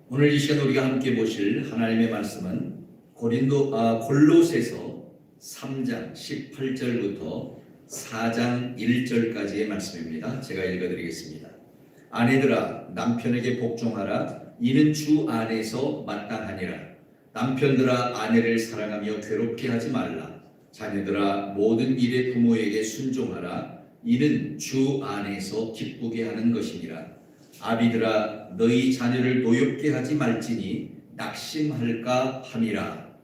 오늘 이 시간 우리가 함께 보실 하나님의 말씀은 골로새서 3장 18절부터 4장 1절까지의 말씀입니다. 제가 읽어드리겠습니다. 아내들아 남편에게 복종하라. 이는 주 안에서 마땅하니라. 남편들아 아내를 사랑하며 괴롭게 하지 말라. 자녀들아 모든 일에 부모에게 순종하라. 이는 주 안에서 기쁘게 하는 것이니라. 아비들아 너희 자녀를 노엽게 하지 말지니 낙심할까 함이라.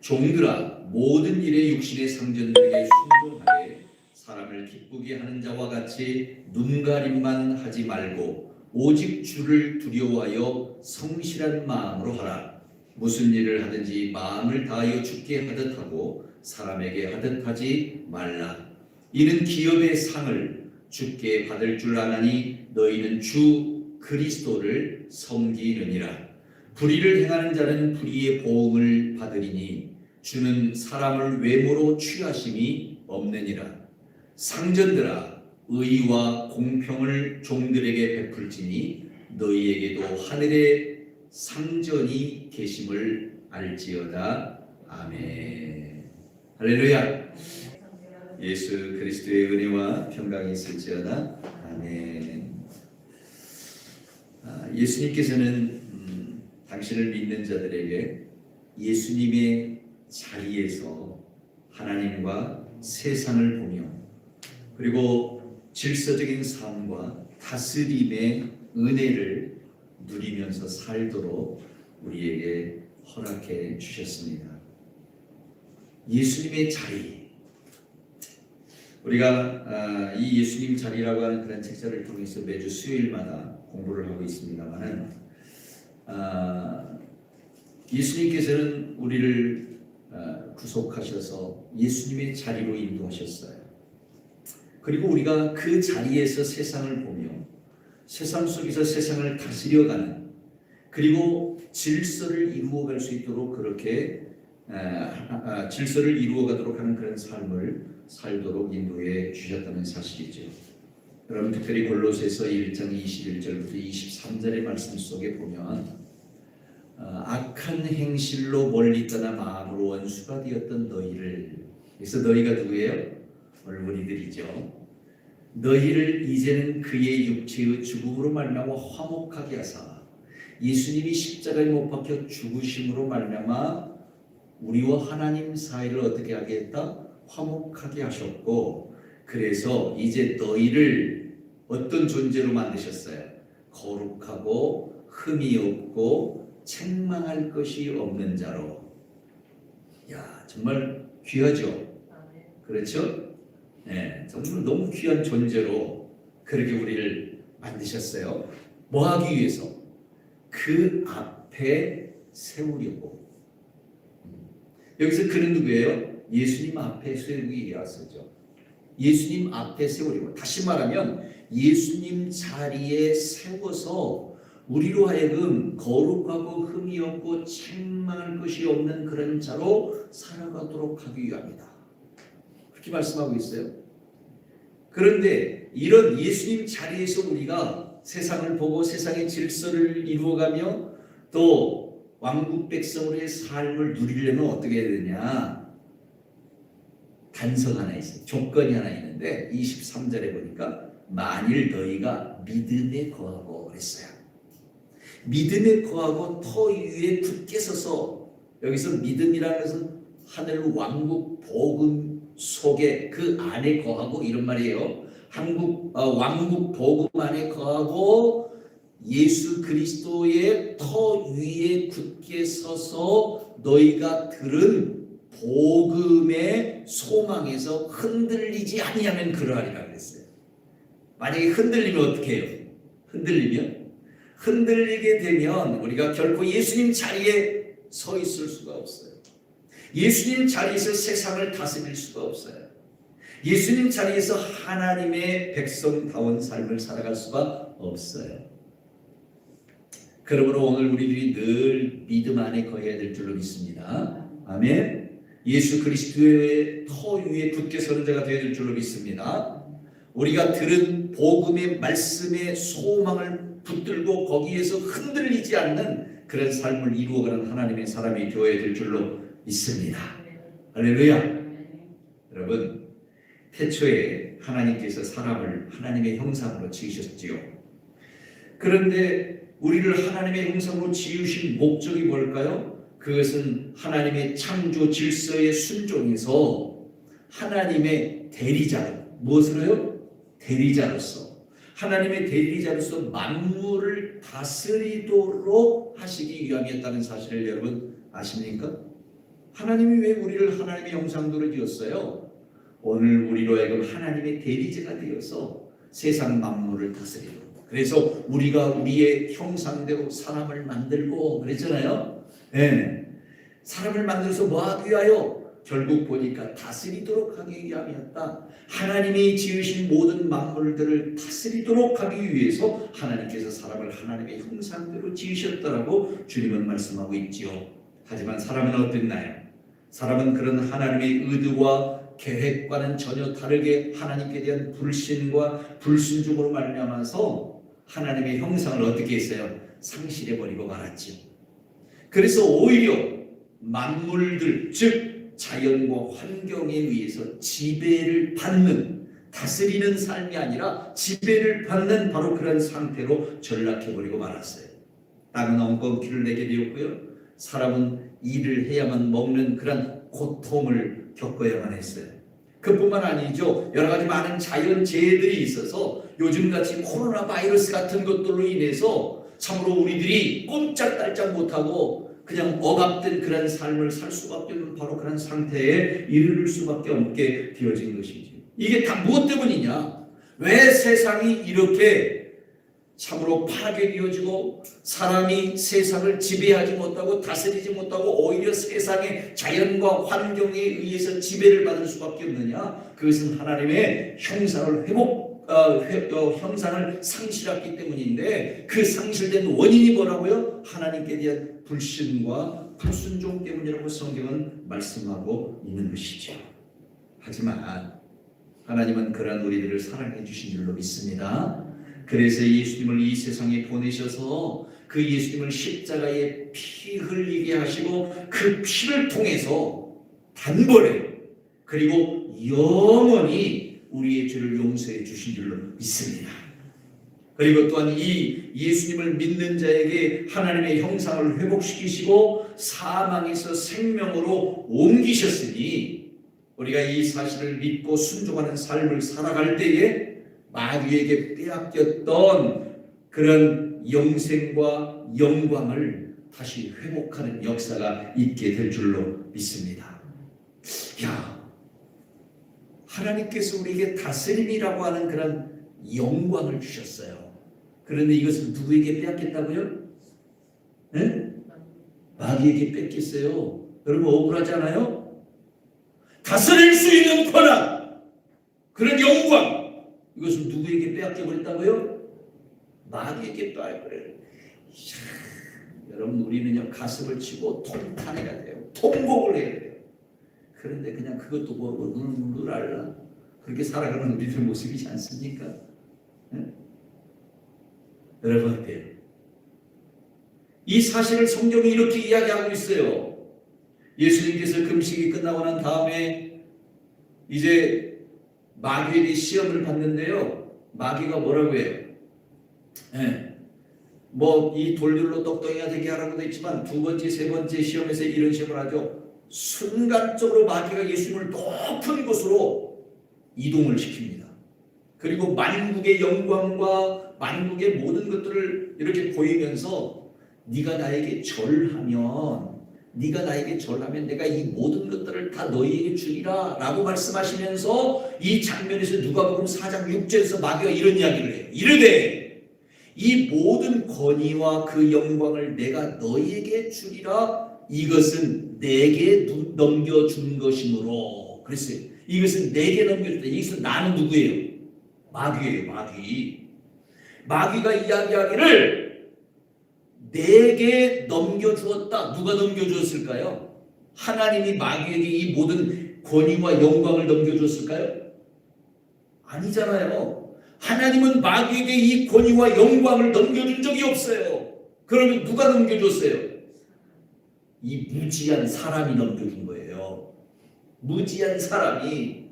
종들아 모든 일에 육신의 상전들에게 순종하되 사람을 기쁘게 하는 자와 같이 눈가림만 하지 말고 오직 주를 두려워하여 성실한 마음으로 하라. 무슨 일을 하든지 마음을 다하여 주께 하듯 하고 사람에게 하듯 하지 말라. 이는 기업의 상을 주께 받을 줄 아나니 너희는 주 그리스도를 섬기느니라. 불의를 행하는 자는 불의의 보응을 받으리니 주는 사람을 외모로 취하심이 없느니라. 상전들아 의와 공평을 종들에게 베풀지니 너희에게도 하늘에 상전이 계심을 알지어다. 아멘. 할렐루야. 예수 그리스도의 은혜와 평강이 있을지어다. 아멘. 예수님께서는 당신을 믿는 자들에게 예수님의 자리에서 하나님과 세상을 보며 그리고 질서적인 삶과 다스림의 은혜를 누리면서 살도록 우리에게 허락해 주셨습니다. 예수님의 자리, 우리가 이 예수님 자리라고 하는 그런 책자를 통해서 매주 수요일마다 공부를 하고 있습니다만은 예수님께서는 우리를 구속하셔서 예수님의 자리로 인도하셨어요. 그리고 우리가 그 자리에서 세상을 보며 세상 속에서 세상을 다스려가는 그리고 질서를 이루어갈 수 있도록 그렇게 질서를 이루어가도록 하는 그런 삶을 살도록 인도해 주셨다는 사실이죠. 여러분 특별히 골로새서 1장 21절부터 23절의 말씀 속에 보면 악한 행실로 멀리 떠나 마음으로 원수가 되었던 너희를, 그래서 너희가 누구예요? 얼굴이들이죠. 너희를 이제는 그의 육체의 죽음으로 말미암아 화목하게 하사 예수님이 십자가에 못 박혀 죽으심으로 말미암아 우리와 하나님 사이를 어떻게 하게 했다? 화목하게 하셨고, 그래서 이제 너희를 어떤 존재로 만드셨어요? 거룩하고 흠이 없고 책망할 것이 없는 자로. 야, 정말 귀하죠? 그렇죠? 네, 정말 너무 귀한 존재로 그렇게 우리를 만드셨어요. 뭐 하기 위해서? 그 앞에 세우려고. 여기서 그는 누구예요? 예수님 앞에 세우기 위해서죠. 예수님 앞에 세우려고. 다시 말하면 예수님 자리에 세워서 우리로 하여금 거룩하고 흠이 없고 책망할 것이 없는 그런 자로 살아가도록 하기 위함이다. 그렇게 말씀하고 있어요. 그런데 이런 예수님 자리에서 우리가 세상을 보고 세상의 질서를 이루어가며 또 왕국 백성으로의 삶을 누리려면 어떻게 해야 되냐? 단서가 하나 있어요. 조건이 하나 있는데 23절에 보니까 만일 너희가 믿음에 거하고 그랬어요. 믿음에 거하고 터 위에 굳게 서서, 여기서 믿음이라는 것은 하늘 왕국 복음 속에 그 안에 거하고 이런 말이에요. 왕국 복음 안에 거하고 예수 그리스도의 터 위에 굳게 서서 너희가 들은 복음의 소망에서 흔들리지 아니하면 그러하리라 그랬어요. 만약에 흔들리면 어떻게 해요? 흔들리게 되면 우리가 결코 예수님 자리에 서 있을 수가 없어요. 예수님 자리에서 세상을 다스릴 수가 없어요. 예수님 자리에서 하나님의 백성다운 삶을 살아갈 수가 없어요. 그러므로 오늘 우리들이 늘 믿음 안에 거해야 될 줄로 믿습니다. 아멘. 예수 그리스도의 터 위에 굳게 서는 자가 되어야 될 줄로 믿습니다. 우리가 들은 복음의 말씀의 소망을 붙들고 거기에서 흔들리지 않는 그런 삶을 이루어가는 하나님의 사람이 되어야 될 줄로 믿습니다. 할렐루야. 여러분, 태초에 하나님께서 사람을 하나님의 형상으로 지으셨지요. 그런데 우리를 하나님의 형상으로 지으신 목적이 뭘까요? 그것은 하나님의 창조 질서에 순종해서 하나님의 대리자로, 무엇으로요? 대리자로서, 하나님의 대리자로서 만물을 다스리도록 하시기 위함이었다는 사실을 여러분 아십니까? 하나님이 왜 우리를 하나님의 형상대로 지었어요? 오늘 우리로 하여금 하나님의 대리자가 되어서 세상 만물을 다스리도록. 그래서 우리가 우리의 형상대로 사람을 만들고 그랬잖아요. 네. 사람을 만들어서 뭐 하기 위하여? 결국 보니까 다스리도록 하기 위함이었다. 하나님이 지으신 모든 만물들을 다스리도록 하기 위해서 하나님께서 사람을 하나님의 형상대로 지으셨다라고 주님은 말씀하고 있지요. 하지만 사람은 어땠나요? 사람은 그런 하나님의 의도와 계획과는 전혀 다르게 하나님께 대한 불신과 불순종으로 말미암아서 하나님의 형상을 어떻게 했어요? 상실해버리고 말았지요. 그래서 오히려 만물들, 즉 자연과 환경에 의해서 지배를 받는, 다스리는 삶이 아니라 지배를 받는 바로 그런 상태로 전락해버리고 말았어요. 땅은 엉겅퀴를 내게 되었고요, 사람은 일을 해야만 먹는 그런 고통을 겪어야만 했어요. 그뿐만 아니죠. 여러 가지 많은 자연재해들이 있어서 요즘같이 코로나 바이러스 같은 것들로 인해서 참으로 우리들이 꼼짝달짝 못하고 그냥 억압된 그런 삶을 살 수밖에 없는 바로 그런 상태에 이르를 수밖에 없게 되어진 것이지. 이게 다 무엇 때문이냐? 왜 세상이 이렇게 참으로 파괴되어지고 사람이 세상을 지배하지 못하고 다스리지 못하고 오히려 세상의 자연과 환경에 의해서 지배를 받을 수밖에 없느냐? 그것은 하나님의 형상을 형상을 상실했기 때문인데, 그 상실된 원인이 뭐라고요? 하나님께 대한 불신과 불순종 때문이라고 성경은 말씀하고 있는 것이죠. 하지만 하나님은 그런 우리들을 사랑해 주신 줄로 믿습니다. 그래서 예수님을 이 세상에 보내셔서 그 예수님을 십자가에 피 흘리게 하시고 그 피를 통해서 단번에 그리고 영원히 우리의 죄를 용서해 주신 줄로 믿습니다. 그리고 또한 이 예수님을 믿는 자에게 하나님의 형상을 회복시키시고 사망에서 생명으로 옮기셨으니 우리가 이 사실을 믿고 순종하는 삶을 살아갈 때에 마귀에게 빼앗겼던 그런 영생과 영광을 다시 회복하는 역사가 있게 될 줄로 믿습니다. 하나님께서 우리에게 다스림이라고 하는 그런 영광을 주셨어요. 그런데 이것을 누구에게 빼앗겼다고요? 네? 마귀에게 뺏겼어요. 여러분 억울하잖아요? 다스릴 수 있는 권한, 그런 영광, 이것을 누구에게 빼앗겨버렸다고요? 마귀에게 빼앗겨버려요. 여러분 우리는요 가슴을 치고 통탄해야 돼요. 통곡을 해야 돼요. 그런데 그냥 그것도 모르고 눈을 알라 그렇게 살아가는 우리들 모습이지 않습니까? 네? 여러분 어때요? 이 사실을 성경이 이렇게 이야기하고 있어요. 예수님께서 금식이 끝나고 난 다음에 이제 마귀에게 시험을 받는데요. 마귀가 뭐라고 해요? 뭐 이 돌들로 똑똑이가 되게 하라고도 했지만 두 번째, 세 번째 시험에서 이런 시험을 하죠. 순간적으로 마귀가 예수님을 높은 곳으로 이동을 시킵니다. 그리고 만국의 영광과 만국의 모든 것들을 이렇게 보이면서 네가 나에게 절하면 내가 이 모든 것들을 다 너희에게 주리라 라고 말씀하시면서 이 장면에서 누가복음 4장 6절에서 마귀가 이런 이야기를 해요. 이르되 이 모든 권위와 그 영광을 내가 너희에게 주리라, 이것은 내게 넘겨준 것이므로. 그랬어요. 이것은 내게 넘겨줬다. 이것은 나는 누구예요? 마귀예요. 마귀가 이야기하기를 내게 넘겨주었다. 누가 넘겨주었을까요? 하나님이 마귀에게 이 모든 권위와 영광을 넘겨주었을까요? 아니잖아요. 하나님은 마귀에게 이 권위와 영광을 넘겨준 적이 없어요. 그러면 누가 넘겨줬어요? 이 무지한 사람이 넘겨준 거예요. 무지한 사람이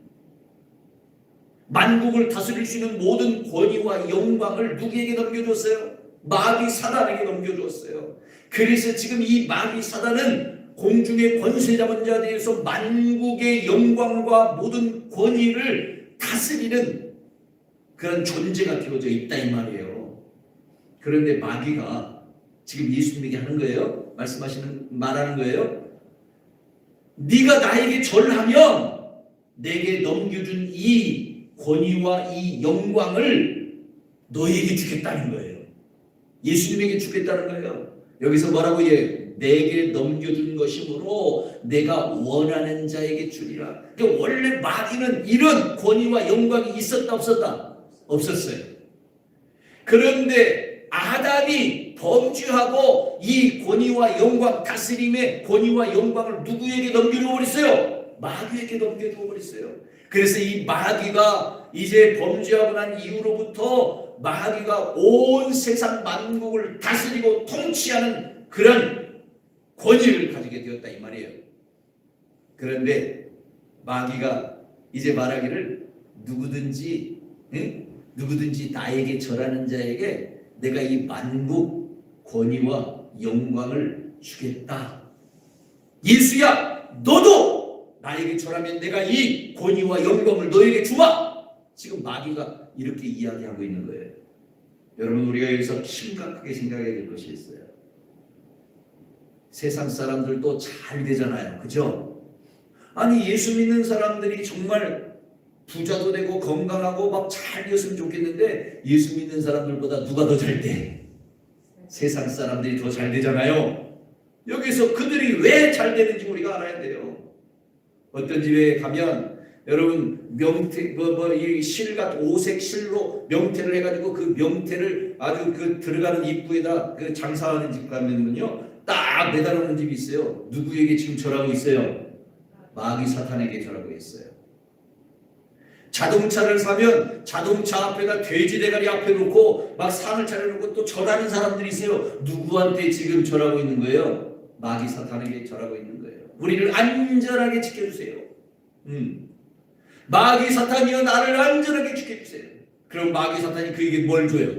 만국을 다스릴 수 있는 모든 권위와 영광을 누구에게 넘겨줬어요? 마귀 사단에게 넘겨줬어요. 그래서 지금 이 마귀 사단은 공중의 권세 잡은 자에 대해서 만국의 영광과 모든 권위를 다스리는 그런 존재가 되어져 있다 이 말이에요. 그런데 마귀가 지금 예수님에게 하는 거예요. 말하는 거예요. 네가 나에게 절하면 내게 넘겨준 이 권위와 이 영광을 너에게 주겠다는 거예요. 예수님에게 주겠다는 거예요. 여기서 뭐라고 해요? 내게 넘겨준 것이므로 내가 원하는 자에게 주리라. 그러니까 원래 마귀는 이런 권위와 영광이 있었다 없었다? 없었어요. 그런데 아담이 범죄하고 이 권위와 영광, 다스림의 권위와 영광을 누구에게 넘겨줘 버렸어요? 마귀에게 넘겨줘 버렸어요. 그래서 이 마귀가 이제 범죄하고 난 이후로부터 마귀가 온 세상 만국을 다스리고 통치하는 그런 권위를 가지게 되었다 이 말이에요. 그런데 마귀가 이제 말하기를 누구든지 나에게 절하는 자에게 내가 이 만국 권위와 영광을 주겠다. 예수야, 너도 나에게 절하면 내가 이 권위와 영광을 너에게 주마. 지금 마귀가 이렇게 이야기하고 있는 거예요. 여러분, 우리가 여기서 심각하게 생각해야 될 것이 있어요. 세상 사람들도 잘 되잖아요. 그죠? 아니, 예수 믿는 사람들이 정말 부자도 되고 건강하고 막 잘 되었으면 좋겠는데 예수 믿는 사람들보다 누가 더 잘 돼? 세상 사람들이 더 잘 되잖아요. 여기서 그들이 왜 잘 되는지 우리가 알아야 돼요. 어떤 집에 가면 여러분 명태 이 실 같은 오색 실로 명태를 해가지고 그 명태를 아주 그 들어가는 입구에다 그 장사하는 집 가면은요 딱 매달아놓은 집이 있어요. 누구에게 지금 절하고 있어요? 마귀 사탄에게 절하고 있어요. 자동차를 사면 자동차 앞에다 돼지 대가리 앞에 놓고 막 상을 차려놓고 또 절하는 사람들이 있어요. 누구한테 지금 절하고 있는 거예요? 마귀 사탄에게 절하고 있는 거예요. 우리를 안전하게 지켜주세요. 마귀 사탄이여 나를 안전하게 지켜주세요. 그럼 마귀 사탄이 그에게 뭘 줘요?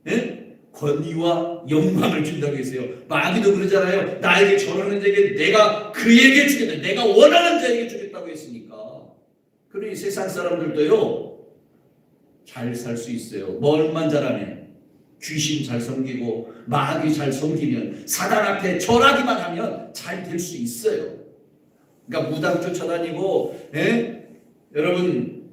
네? 권위와 영광을 준다고 했어요. 마귀도 그러잖아요. 나에게 절하는 자에게 내가 그에게 주겠다. 내가 원하는 자에게 주겠다고 했으니까. 그러니 세상 사람들도요 잘 살 수 있어요. 뭘만 잘하면 귀신 잘 섬기고 마귀 잘 섬기면 사단 앞에 절하기만 하면 잘 될 수 있어요. 그러니까 무당 쫓아다니고 여러분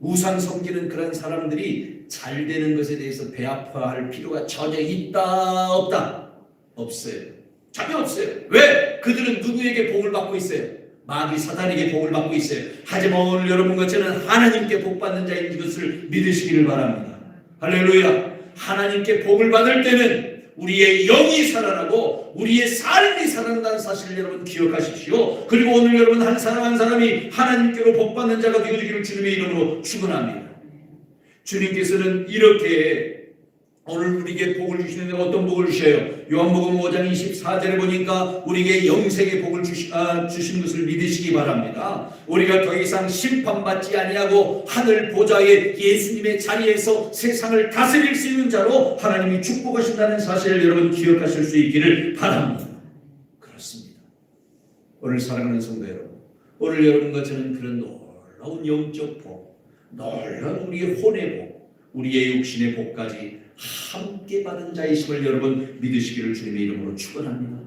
우상 섬기는 그런 사람들이 잘 되는 것에 대해서 배 아파할 필요가 전혀 있다 없다? 없어요. 전혀 없어요. 왜? 그들은 누구에게 복을 받고 있어요? 마귀 사탄에게 복을 받고 있어요. 하지만 오늘 여러분과 저는 하나님께 복 받는 자인 것을 믿으시기를 바랍니다. 할렐루야. 하나님께 복을 받을 때는 우리의 영이 살아나고 우리의 삶이 살아난다는 사실을 여러분 기억하십시오. 그리고 오늘 여러분 한 사람 한 사람이 하나님께로 복 받는 자가 되어지기를 주님의 이름으로 축원합니다. 주님께서는 이렇게 오늘 우리에게 복을 주시는데 어떤 복을 주셔요? 요한복음 5장 24절에 보니까 우리에게 영생의 복을 주신 것을 믿으시기 바랍니다. 우리가 더 이상 심판받지 아니하고 하늘 보좌에 예수님의 자리에서 세상을 다스릴 수 있는 자로 하나님이 축복하신다는 사실을 여러분 기억하실 수 있기를 바랍니다. 그렇습니다. 오늘 사랑하는 성도 여러분, 오늘 여러분과 저는 그런 놀라운 영적 복, 놀라운 우리의 혼의 복, 우리의 육신의 복까지 함께 받은 자이심을 여러분 믿으시기를 주님의 이름으로 축원합니다.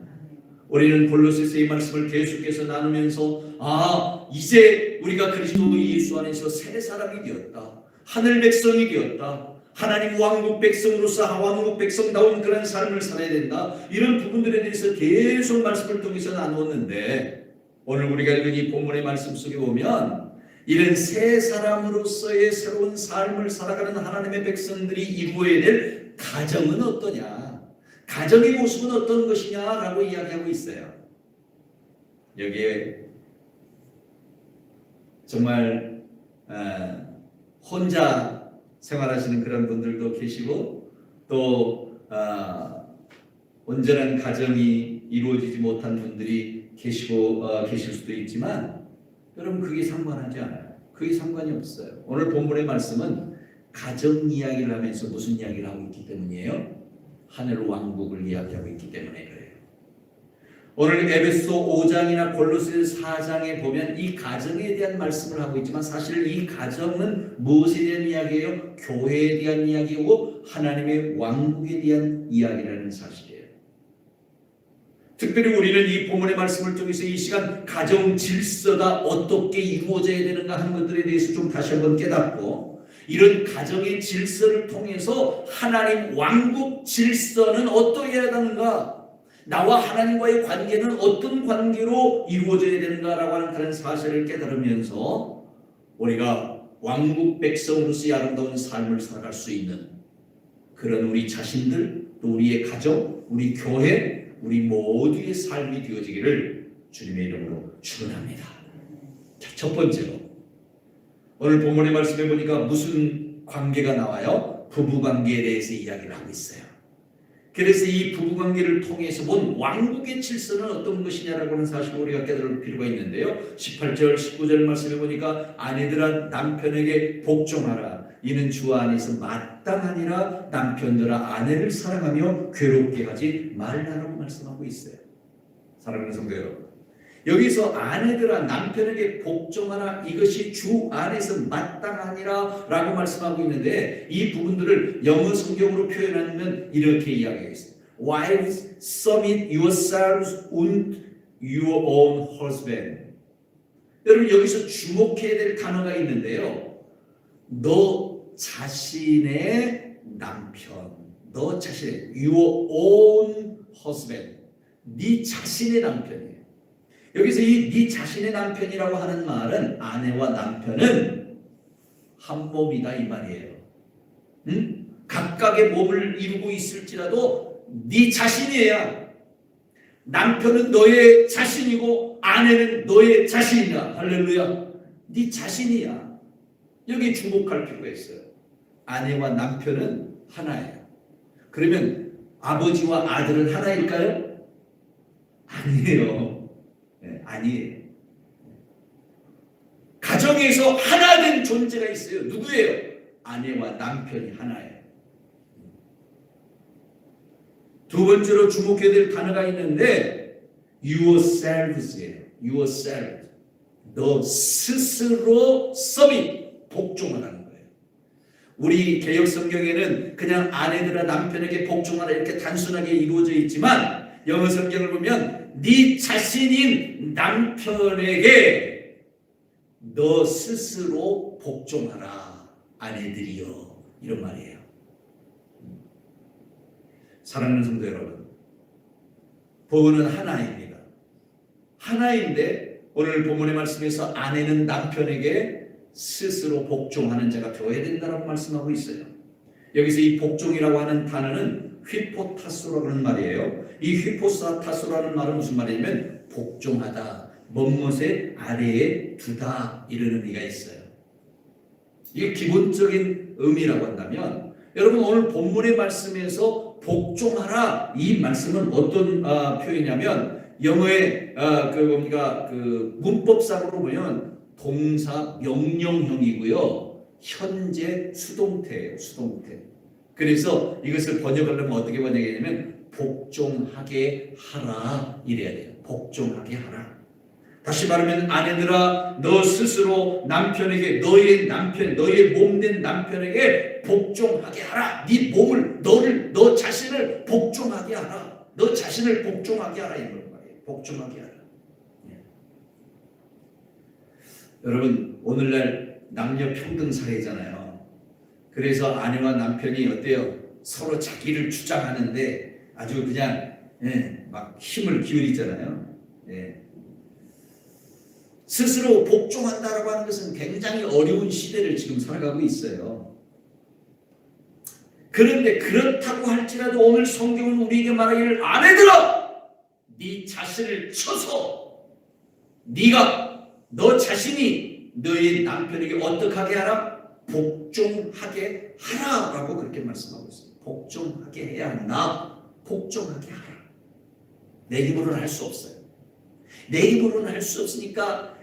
우리는 골로새서 이 말씀을 계속해서 나누면서 이제 우리가 그리스도 예수 안에서 새 사람이 되었다. 하늘 백성이 되었다. 하나님 왕국 백성으로서 왕국 백성다운 그런 삶을 살아야 된다. 이런 부분들에 대해서 계속 말씀을 통해서 나누었는데 오늘 우리가 읽은 이 본문의 말씀 속에 보면 이런 새 사람으로서의 새로운 삶을 살아가는 하나님의 백성들이 이루어야 될 가정은 어떠냐, 가정의 모습은 어떤 것이냐라고 이야기하고 있어요. 여기에 정말 혼자 생활하시는 그런 분들도 계시고 또 온전한 가정이 이루어지지 못한 분들이 계실 수도 있지만 여러분 그게 상관하지 않아요. 그게 상관이 없어요. 오늘 본문의 말씀은 가정 이야기를 하면서 무슨 이야기를 하고 있기 때문이에요? 하늘 왕국을 이야기하고 있기 때문에 그래요. 오늘 에베소 5장이나 골로새 4장에 보면 이 가정에 대한 말씀을 하고 있지만 사실 이 가정은 무엇에 대한 이야기예요? 교회에 대한 이야기고 하나님의 왕국에 대한 이야기라는 사실이에요. 특별히 우리는 이 본문의 말씀을 통해서 이 시간 가정 질서가 어떻게 이루어져야 되는가 하는 것들에 대해서 좀 다시 한번 깨닫고 이런 가정의 질서를 통해서 하나님 왕국 질서는 어떻게 해야 되는가, 나와 하나님과의 관계는 어떤 관계로 이루어져야 되는가라고 하는 그런 사실을 깨달으면서 우리가 왕국 백성으로서의 아름다운 삶을 살아갈 수 있는 그런 우리 자신들, 또 우리의 가정, 우리 교회, 우리 모두의 삶이 되어지기를 주님의 이름으로 축원합니다. 자, 첫 번째로 오늘 본문의 말씀에 보니까 무슨 관계가 나와요? 부부관계에 대해서 이야기를 하고 있어요. 그래서 이 부부관계를 통해서 본 왕국의 질서는 어떤 것이냐라고 하는 사실을 우리가 깨달을 필요가 있는데요. 18절 19절 말씀에 보니까 아내들아 남편에게 복종하라. 이는 주 안에서 마땅하니라. 남편들아 아내를 사랑하며 괴롭게 하지 말라라고 말씀하고 있어요. 사랑하는 성도 여러분, 여기서 아내들아 남편에게 복종하라, 이것이 주 안에서 마땅하니라 라고 말씀하고 있는데 이 부분들을 영어 성경으로 표현하면 이렇게 이야기하고 있어요. Wives, submit yourselves unto your own husband. 여러분 여기서 주목해야 될 단어가 있는데요. 너 자신의 남편, 너 자신의 your own husband, 네 자신의 남편이에요. 여기서 이 네 자신의 남편이라고 하는 말은 아내와 남편은 한 몸이다 이 말이에요. 응? 각각의 몸을 이루고 있을지라도 네 자신이에요. 남편은 너의 자신이고 아내는 너의 자신이다. 할렐루야. 네 자신이야. 여기 주목할 필요가 있어요. 아내와 남편은 하나예요. 그러면 아버지와 아들은 하나일까요? 아니에요. 아니에요. 가정에서 하나 된 존재가 있어요. 누구예요? 아내와 남편이 하나예요. 두 번째로 주목해야 될 단어가 있는데 yourselves예요. yourselves. 너 스스로 submit, 복종하라는 거예요. 우리 개역 성경에는 그냥 아내들아 남편에게 복종하라 이렇게 단순하게 이루어져 있지만 영어 성경을 보면 네 자신인 남편에게 너 스스로 복종하라 아내들이여, 이런 말이에요. 사랑하는 성도 여러분, 부부는 하나입니다. 하나인데 오늘 본문의 말씀에서 아내는 남편에게 스스로 복종하는 자가 되어야 된다고 말씀하고 있어요. 여기서 이 복종이라고 하는 단어는 휘포타소라고 하는 말이에요. 이 휘포타소라는 말은 무슨 말이냐면 복종하다, 멋멋의 아래에 두다, 이런 의미가 있어요. 이게 기본적인 의미라고 한다면 여러분 오늘 본문의 말씀에서 복종하라 이 말씀은 어떤 표현이냐면 영어의 그 문법상으로 보면 동사 명령형이고요. 현재 수동태예요. 수동태. 그래서 이것을 번역하려면 어떻게 번역하냐면 복종하게 하라 이래야 돼요. 복종하게 하라. 다시 말하면 아내들아 너 스스로 남편에게, 너의 남편, 너의 몸된 남편에게 복종하게 하라. 네 몸을, 너 자신을 복종하게 하라. 너 자신을 복종하게 하라 이런 말이에요. 복종하게 하라. 여러분 오늘날 남녀 평등 사회잖아요. 그래서 아내와 남편이 어때요? 서로 자기를 주장하는데 아주 그냥 막 힘을 기울이잖아요. 스스로 복종한다라고 하는 것은 굉장히 어려운 시대를 지금 살아가고 있어요. 그런데 그렇다고 할지라도 오늘 성경은 우리에게 말하기를 아내들아 네 자신을 쳐서 너 자신이 너의 남편에게 어떻게 하게 하라? 복종하게 하라라고 그렇게 말씀하고 있습니다. 복종하게 해야 한다. 복종하게 하라. 내 힘으로는 할 수 없어요. 내 힘으로는 할 수 없으니까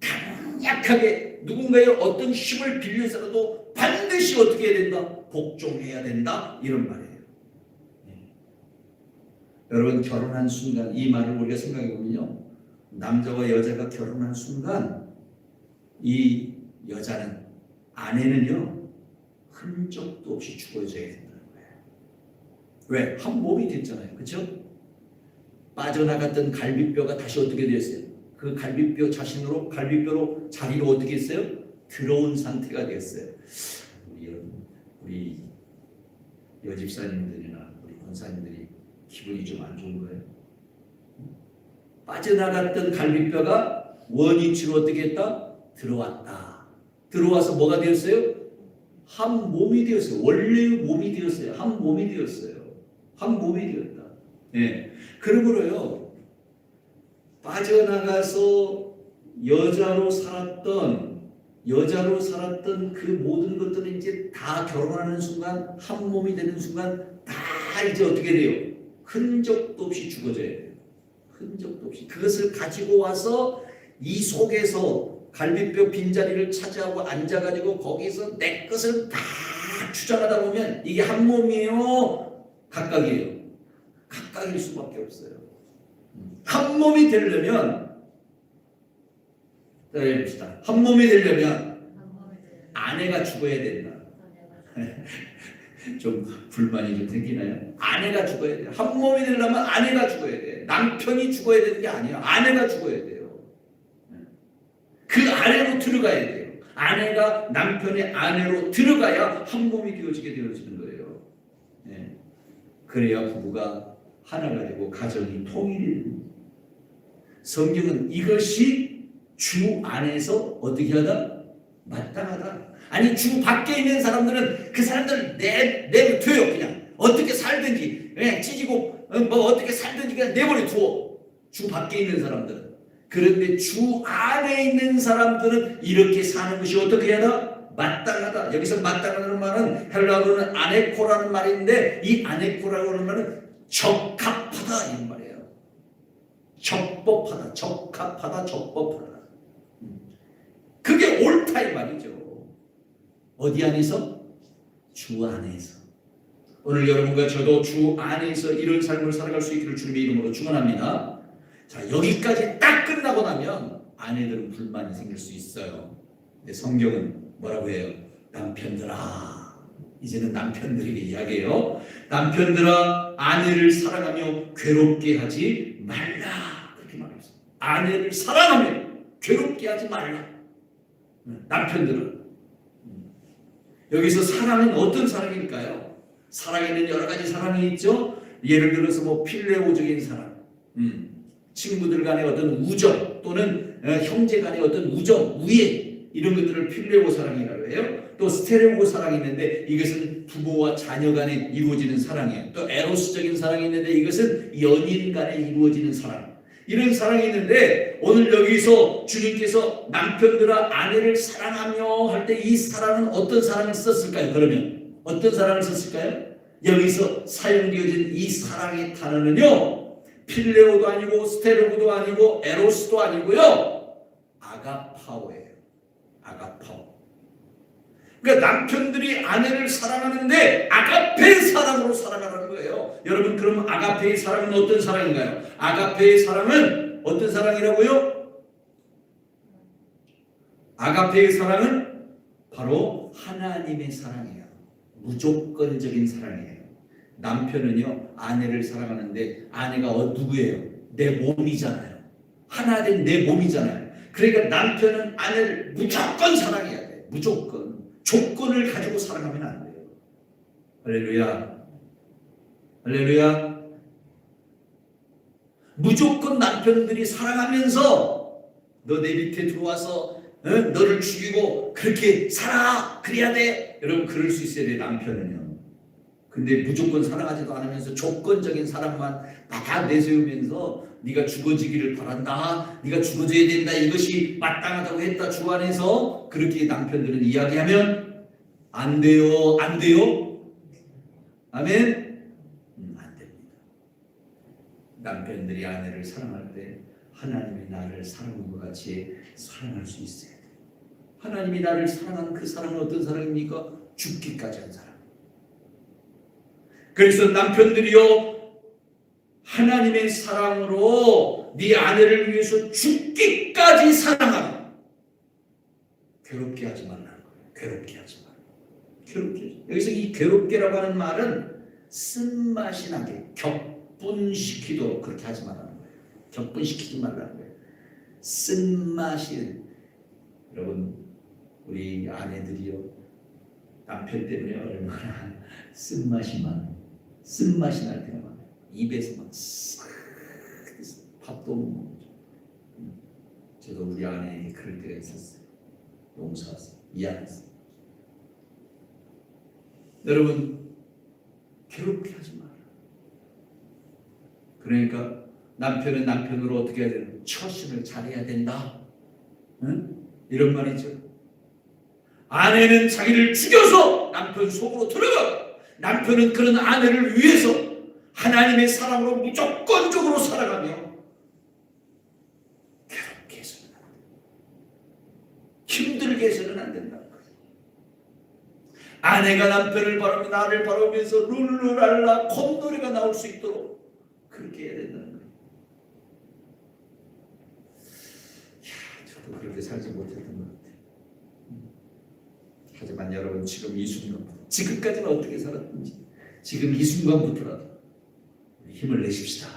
강력하게 누군가의 어떤 힘을 빌려서라도 반드시 어떻게 해야 된다? 복종해야 된다. 이런 말이에요. 여러분 결혼한 순간 이 말을 우리가 생각해 보면요. 남자와 여자가 결혼한 순간 이 여자는 아내는요. 흔적도 없이 죽어져야 된다는 거예요. 왜? 한 몸이 됐잖아요. 그렇죠? 빠져나갔던 갈비뼈가 다시 어떻게 되었어요? 그 갈비뼈 자신으로 갈비뼈로 자리로 어떻게 했어요? 들어온 상태가 되었어요. 우리 여집사님들이나 우리 권사님들이 기분이 좀 안 좋은 거예요. 빠져나갔던 갈비뼈가 원위치로 어떻게 했다? 들어왔다. 들어와서 뭐가 되었어요? 한 몸이 되었어요. 원래의 몸이 되었어요. 한 몸이 되었어요. 한 몸이 되었다. 네. 그러므로요. 빠져나가서 여자로 살았던 그 모든 것들은 이제 다 결혼하는 순간 한 몸이 되는 순간 다 이제 어떻게 돼요? 흔적도 없이 죽어져야 돼요. 흔적도 없이. 그것을 가지고 와서 이 속에서 갈비뼈 빈자리를 차지하고 앉아가지고 거기서 내 것을 다 주장하다 보면 이게 한 몸이에요? 각각이에요? 각각일 수밖에 없어요. 한 몸이 되려면 자, 해봅시다. 한 몸이 되려면 아내가 죽어야 된다. 좀 불만이 좀 생기나요? 아내가 죽어야 돼요. 한 몸이 되려면 아내가 죽어야 돼. 남편이 죽어야 되는 게 아니에요. 아내가 죽어야 돼요. 그 아내로 들어가야 돼요. 아내가 남편의 아내로 들어가야 한 몸이 되어지는 거예요. 네. 그래야 부부가 하나가 되고 가정이 통일이 됩니다. 성경은 이것이 주 안에서 어떻게 하다? 마땅하다. 아니 주 밖에 있는 사람들은 그 사람들을 내버려둬요. 그냥 어떻게 살든지 그냥 찢고 뭐 어떻게 살든지 그냥 내버려 두어. 주 밖에 있는 사람들은. 그런데 주 안에 있는 사람들은 이렇게 사는 것이 어떻게 해야 하다? 마땅하다. 여기서 마땅하다는 말은 헬라어로는 아네코라는 말인데 이 아네코라고 하는 말은 적합하다 이런 말이에요. 적법하다. 적합하다. 적법하다. 그게 옳다 이 말이죠. 어디 안에서? 주 안에서. 오늘 여러분과 저도 주 안에서 이런 삶을 살아갈 수 있기를 주님의 이름으로 축원합니다. 자, 여기까지 딱 끝나고 나면 아내들은 불만이 생길 수 있어요. 근데 성경은 뭐라고 해요? 남편들아. 이제는 남편들에게 이야기해요. 남편들아, 아내를 사랑하며 괴롭게 하지 말라. 그렇게 말했어요. 아내를 사랑하며 괴롭게 하지 말라. 남편들은. 여기서 사랑은 어떤 사랑일까요? 사랑에는 여러 가지 사랑이 있죠. 예를 들어서 뭐 필레오적인 사랑, 친구들 간의 어떤 우정 또는 형제 간의 어떤 우정, 우애 이런 것들을 필레오 사랑이라고 해요. 또 스테레오 사랑이 있는데 이것은 부모와 자녀 간에 이루어지는 사랑이에요. 또 에로스적인 사랑이 있는데 이것은 연인 간에 이루어지는 사랑. 이런 사랑이 있는데 오늘 여기서 주님께서 남편들아 아내를 사랑하며 할 때 이 사랑은 어떤 사랑을 썼을까요? 그러면 어떤 사랑을 썼을까요? 여기서 사용되어진 이 사랑의 단어는요 필레오도 아니고 스테레오도 아니고 에로스도 아니고요 아가파오예요. 아가파오. 그러니까 남편들이 아내를 사랑하는데 아가페의 사랑으로 사랑하는 거예요. 여러분 그럼 아가페의 사랑은 어떤 사랑인가요? 아가페의 사랑은 어떤 사랑이라고요? 아가페의 사랑은 바로 하나님의 사랑이에요. 무조건적인 사랑이에요. 남편은요 아내를 사랑하는데 아내가 누구예요? 내 몸이잖아요. 하나 된 내 몸이잖아요. 그러니까 남편은 아내를 무조건 사랑해야 돼. 무조건. 조건을 가지고 사랑하면 안 돼요. 할렐루야. 할렐루야. 무조건 남편들이 사랑하면서 너 내 밑에 들어와서 너를 죽이고 그렇게 살아 그래야 돼. 여러분 그럴 수 있어야 돼 남편은요. 근데 무조건 사랑하지도 않으면서 조건적인 사랑만 다 내세우면서 네가 죽어지기를 바란다. 네가 죽어져야 된다. 이것이 마땅하다고 했다. 주 안에서 그렇게 남편들은 이야기하면 안 돼요? 안 돼요? 아멘? 안 됩니다. 남편들이 아내를 사랑할 때 하나님이 나를 사랑한 것 같이 사랑할 수 있어야 돼요. 하나님이 나를 사랑한 그 사랑은 어떤 사랑입니까? 죽기까지 한 사랑. 그래서 남편들이요, 하나님의 사랑으로 네 아내를 위해서 죽기까지 사랑하라. 괴롭게 하지 말라는 거예요. 괴롭게 하지 마라. 괴롭게. 여기서 이 괴롭게라고 하는 말은 쓴맛이 나게 격분시키도록 그렇게 하지 말라는 거예요. 격분시키지 말라는 거예요. 쓴맛이, 여러분, 우리 아내들이요, 남편 때문에 얼마나 쓴맛이 날 때가 많아요. 입에서 막 싹 밥도 못 먹죠. 저도 우리 아내에게 그럴 때가 있었어요. 용서하세요. 미안했어요. 여러분, 괴롭게 하지 마라. 그러니까 남편은 남편으로 어떻게 해야 되나? 처신을 잘해야 된다. 응? 이런 말이죠. 아내는 자기를 죽여서 남편 속으로 들어가. 남편은 그런 아내를 위해서 하나님의 사랑으로 무조건적으로 살아가며 괴롭게 해서는 안 된다. 힘들게 해서는 안 된다. 아내가 남편을 바라보며 나를 바라보면서 룰루랄라 콧노래가 나올 수 있도록 그렇게 해야 된다는 거예요. 저도 그렇게 살지 못했던 것 같아요. 하지만 여러분, 지금 이 순간부터, 지금까지는 어떻게 살았든지 지금 이 순간부터라도 힘을 내십시다.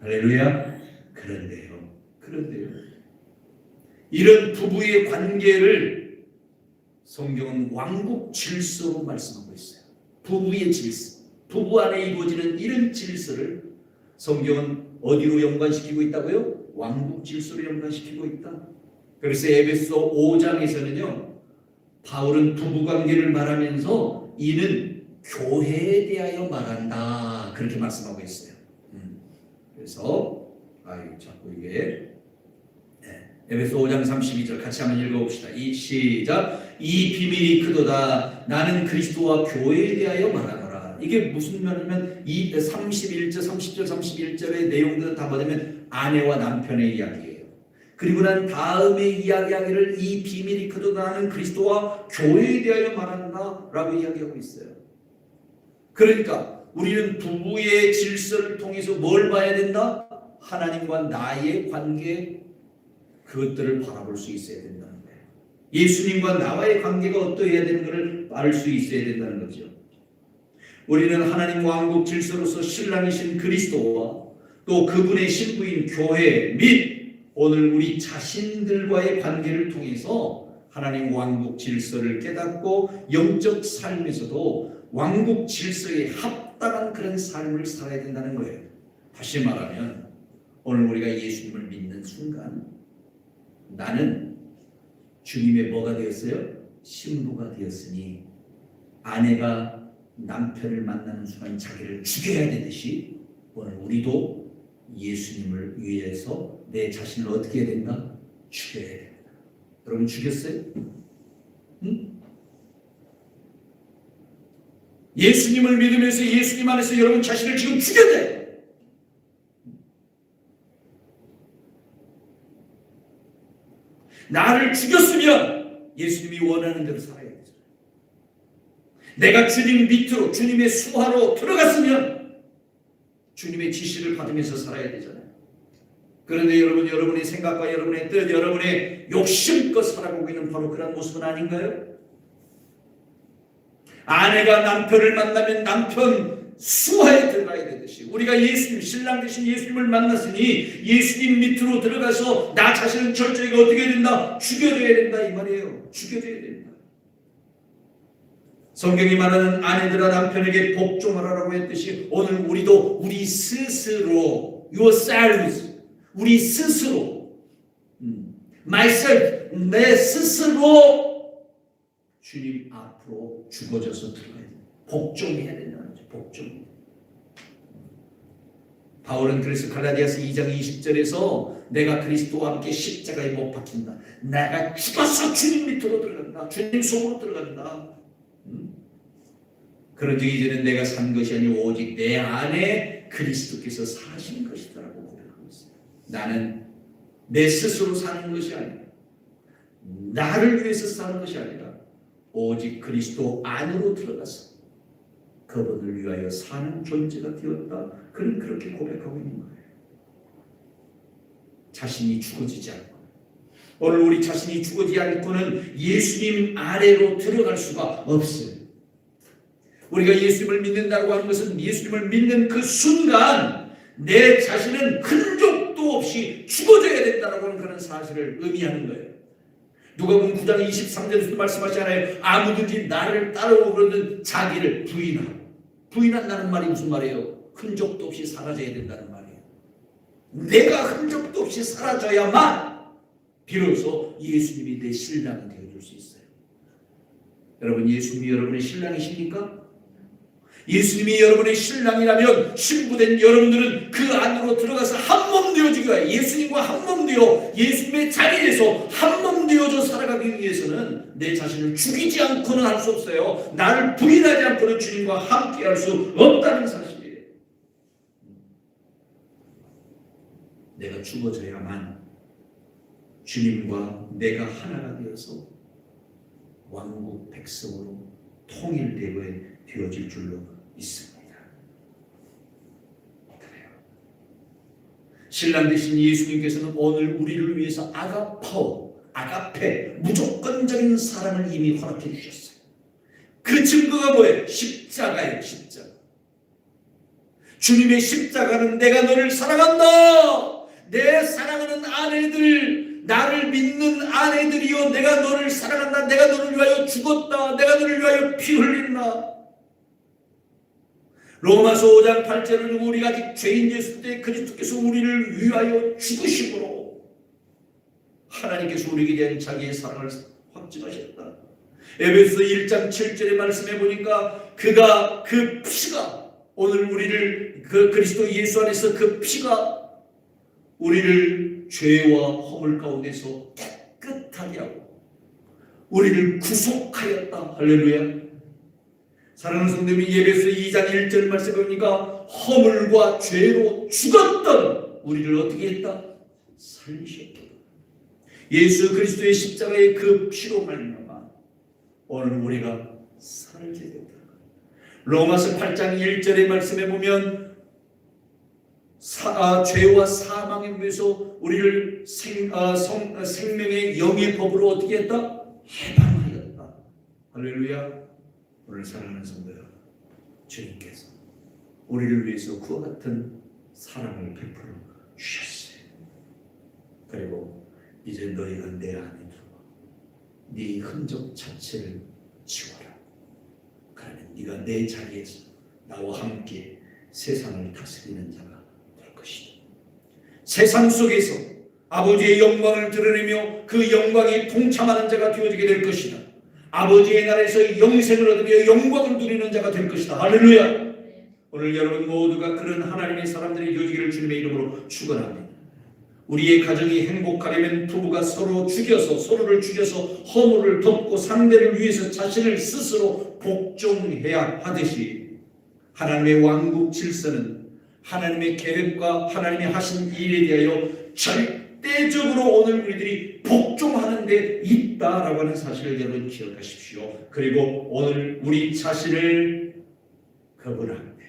할렐루야. 그런데요, 이런 부부의 관계를 성경은 왕국 질서로 말씀하고 있어요. 부부의 질서, 부부 안에 이루어지는 이런 질서를 성경은 어디로 연관시키고 있다고요? 왕국 질서로 연관시키고 있다. 그래서 에베소 5장에서는요, 바울은 부부관계를 말하면서 이는 교회에 대하여 말한다, 그렇게 말씀하고 있어요. 그래서 자꾸 이게 에베소 5장 32절 같이 한번 읽어봅시다. 시작. 이 비밀이 크도다. 나는 그리스도와 교회에 대하여 말하노라. 이게 무슨 말이냐면 이 31절, 30절, 31절의 내용들은 다 뭐냐면 아내와 남편의 이야기예요. 그리고 난 다음에 이야기하기를 이 비밀이 크도다. 나는 그리스도와 교회에 대하여 말한다 라고 이야기하고 있어요. 그러니까 우리는 부부의 질서를 통해서 뭘 봐야 된다? 하나님과 나의 관계, 그것들을 바라볼 수 있어야 된다는 거예요. 예수님과 나와의 관계가 어떠해야 되는 것을 알 수 있어야 된다는 거죠. 우리는 하나님 왕국 질서로서 신랑이신 그리스도와 또 그분의 신부인 교회 및 오늘 우리 자신들과의 관계를 통해서 하나님 왕국 질서를 깨닫고 영적 삶에서도 왕국 질서에 합당한 그런 삶을 살아야 된다는 거예요. 다시 말하면 오늘 우리가 예수님을 믿는 순간 나는 주님의 뭐가 되었어요? 신부가 되었으니 아내가 남편을 만나는 순간 자기를 죽여야 되듯이 오늘 우리도 예수님을 위해서 내 자신을 어떻게 해야 된다? 죽여야 된다. 여러분 죽였어요? 응? 예수님을 믿으면서 예수님 안에서 여러분 자신을 지금 죽여야 돼. 나를 죽였으면 예수님이 원하는 대로 살아야 되죠. 내가 주님 밑으로 주님의 수하로 들어갔으면 주님의 지시를 받으면서 살아야 되잖아요. 그런데 여러분의 생각과 여러분의 뜻, 여러분의 욕심껏 살아가고 있는 바로 그런 모습은 아닌가요? 아내가 남편을 만나면 남편 수하에 들어가야 되듯이 우리가 예수님, 신랑 되신 예수님을 만났으니 예수님 밑으로 들어가서 나 자신은 철저히 어떻게 해야 된다? 죽여줘야 된다 이 말이에요. 죽여줘야 된다. 성경이 말하는 아내들아 남편에게 복종하라고 했듯이 오늘 우리도 우리 스스로 yourselves 우리 스스로 myself 내 스스로 주님 앞으로 죽어져서 들어가야 돼. 복종해야 된다는 거죠. 복종. 바울은 그래서 갈라디아서 2장 20절에서 내가 그리스도와 함께 십자가에 못 박힌다. 내가 죽어서 주님 밑으로 들어간다. 주님 속으로 들어간다. 그런즉 이제는 내가 산 것이 아니고 오직 내 안에 그리스도께서 사신 것이다라고 고백하고 있어요. 나는 내 스스로 사는 것이 아니라 나를 위해서 사는 것이 아니라 오직 그리스도 안으로 들어가서 그분을 위하여 사는 존재가 되었다. 그는 그렇게 고백하고 있는 거예요. 자신이 죽어지지 않고, 오늘 우리 자신이 죽어지지 않고는 예수님 아래로 들어갈 수가 없어요. 우리가 예수님을 믿는다고 하는 것은 예수님을 믿는 그 순간 내 자신은 흔적도 없이 죽어져야 된다고 하는 그런 사실을 의미하는 거예요. 누가복음 9장 23절에서 말씀하잖아요. 아무든지 나를 따르고 그러는 자기를 부인하고, 부인한다는 말이 무슨 말이에요? 흔적도 없이 사라져야 된다는 말이에요. 내가 흔적도 없이 사라져야만 비로소 예수님이 내 신랑이 되어줄 수 있어요. 여러분, 예수님이 여러분의 신랑이십니까? 예수님이 여러분의 신랑이라면 신부된 여러분들은 그 안으로 들어가서 한 몸 되어지기 위해 예수님과 한 몸 되어 예수님의 자리에서 한 몸 되어져 살아가기 위해서는 내 자신을 죽이지 않고는 할 수 없어요. 나를 부인하지 않고는 주님과 함께 할 수 없다는 사실이에요. 내가 죽어져야만 주님과 내가 하나가 되어서 왕국 백성으로 통일되어질 줄로 있습니다. 그래요. 신랑 되신 예수님께서는 오늘 우리를 위해서 아가페, 무조건적인 사랑을 이미 허락해 주셨어요. 그 증거가 뭐예요? 십자가예요. 십자가. 주님의 십자가는 내가 너를 사랑한다. 내 사랑하는 아내들, 나를 믿는 아내들이여, 내가 너를 사랑한다. 내가 너를 위하여 죽었다. 내가 너를 위하여 피 흘린다. 로마서 5장 8절은 우리가 아직 죄인이었을 때 그리스도께서 우리를 위하여 죽으심으로 하나님께서 우리에게 대한 자기의 사랑을 확증하셨다. 에베소 1장 7절의 말씀해 보니까 그가, 그 피가, 오늘 우리를 그 그리스도 예수 안에서 그 피가 우리를 죄와 허물 가운데서 깨끗하게 하고 우리를 구속하였다. 할렐루야. 사랑하는 성도님, 에베소 2장 1절 말씀해 보니까 허물과 죄로 죽었던 우리를 어떻게 했다? 살리셨다. 예수 그리스도의 십자가의 그 피로 말미암아 오늘 우리가 살게 됐다. 로마서 8장 1절의 말씀에 보면 죄와 사망에 의해서 우리를 생명의 영의 법으로 어떻게 했다? 해방하였다. 할렐루야. 오늘 사랑하는 성도 여러분, 주님께서 우리를 위해서 그와 같은 사랑을 베풀어 주셨어요. 그리고 이제 너희가 내 안에 들어와 네 흔적 자체를 지워라. 그러면 네가 내 자리에서 나와 함께 세상을 다스리는 자가 될 것이다. 세상 속에서 아버지의 영광을 드러내며 그 영광에 동참하는 자가 되어지게 될 것이다. 아버지의 나라에서 영생을 얻으며 영광을 누리는 자가 될 것이다. 할렐루야. 오늘 여러분 모두가 그런 하나님의 사람들이 되어지기를 주님의 이름으로 축원합니다. 우리의 가정이 행복하려면 부부가 서로를 죽여서 허물을 덮고 상대를 위해서 자신을 스스로 복종해야 하듯이 하나님의 왕국 질서는 하나님의 계획과 하나님이 하신 일에 대하여 절대적으로 오늘 우리들이 복종하는 데 있다라고 하는 사실을 여러분 기억하십시오. 그리고 오늘 우리 자신을 그분한테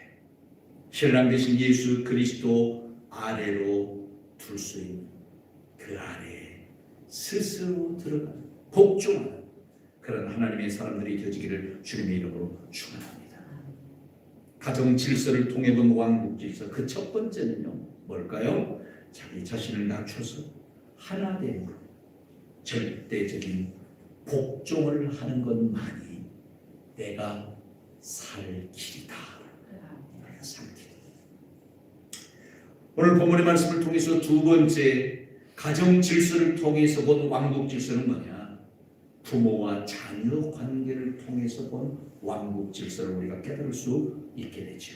신랑 되신 예수 그리스도 아래로 둘 수 있는 그 안에 스스로 들어가는 복종하는 그런 하나님의 사람들이 되어지기를 주님의 이름으로 축원합니다. 가정 질서를 통해 본 왕국 질서, 그 첫 번째는요 뭘까요? 자기 자신을 낮춰서 하나됨으로 절대적인 복종을 하는 것만이 내가 살 길이다. 내가 살 길. 오늘 본문의 말씀을 통해서 두 번째 가정 질서를 통해서 본 왕국 질서는 뭐냐? 부모와 자녀 관계를 통해서 본 왕국 질서를 우리가 깨달을 수 있게 되죠.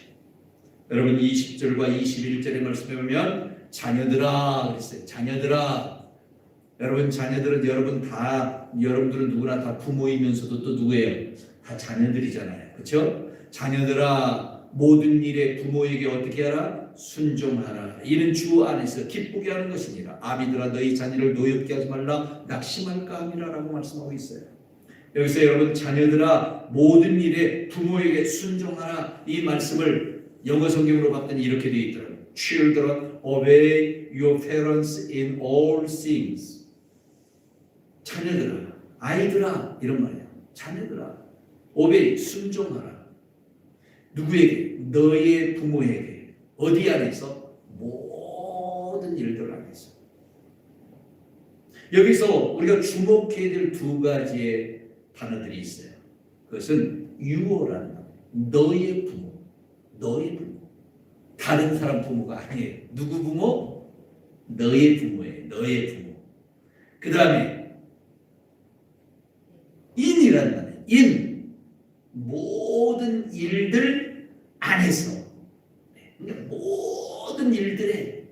여러분 20절과 21절의 말씀에 보면 자녀들아 그랬어요. 자녀들아. 여러분 자녀들은 여러분들은 누구나 다 부모이면서도 또 누구예요? 다 자녀들이잖아요. 그렇죠? 자녀들아 모든 일에 부모에게 어떻게 하라? 순종하라. 이는 주 안에서 기쁘게 하는 것이니라. 아비들아 너희 자녀를 노엽게 하지 말라 낙심할까 함이라 라고 말씀하고 있어요. 여기서 여러분 자녀들아 모든 일에 부모에게 순종하라 이 말씀을 영어 성경으로 봤더니 이렇게 되어 있더라고요. Children, obey your parents in all things. 자녀들아, 아이들아 이런 말이야. 자녀들아, obey, 순종하라. 누구에게? 너의 부모에게. 어디 안에서? 모든 일들 안에서. 여기서 우리가 주목해야 될 두 가지의 단어들이 있어요. 그것은 유어라는 말. 너의 부모, 너의 부모. 다른 사람 부모가 아니에요. 누구 부모? 너의 부모예요. 너의 부모. 그 다음에 in이라는 말이에요. in. 모든 일들 안에서. 그러니까 모든 일들에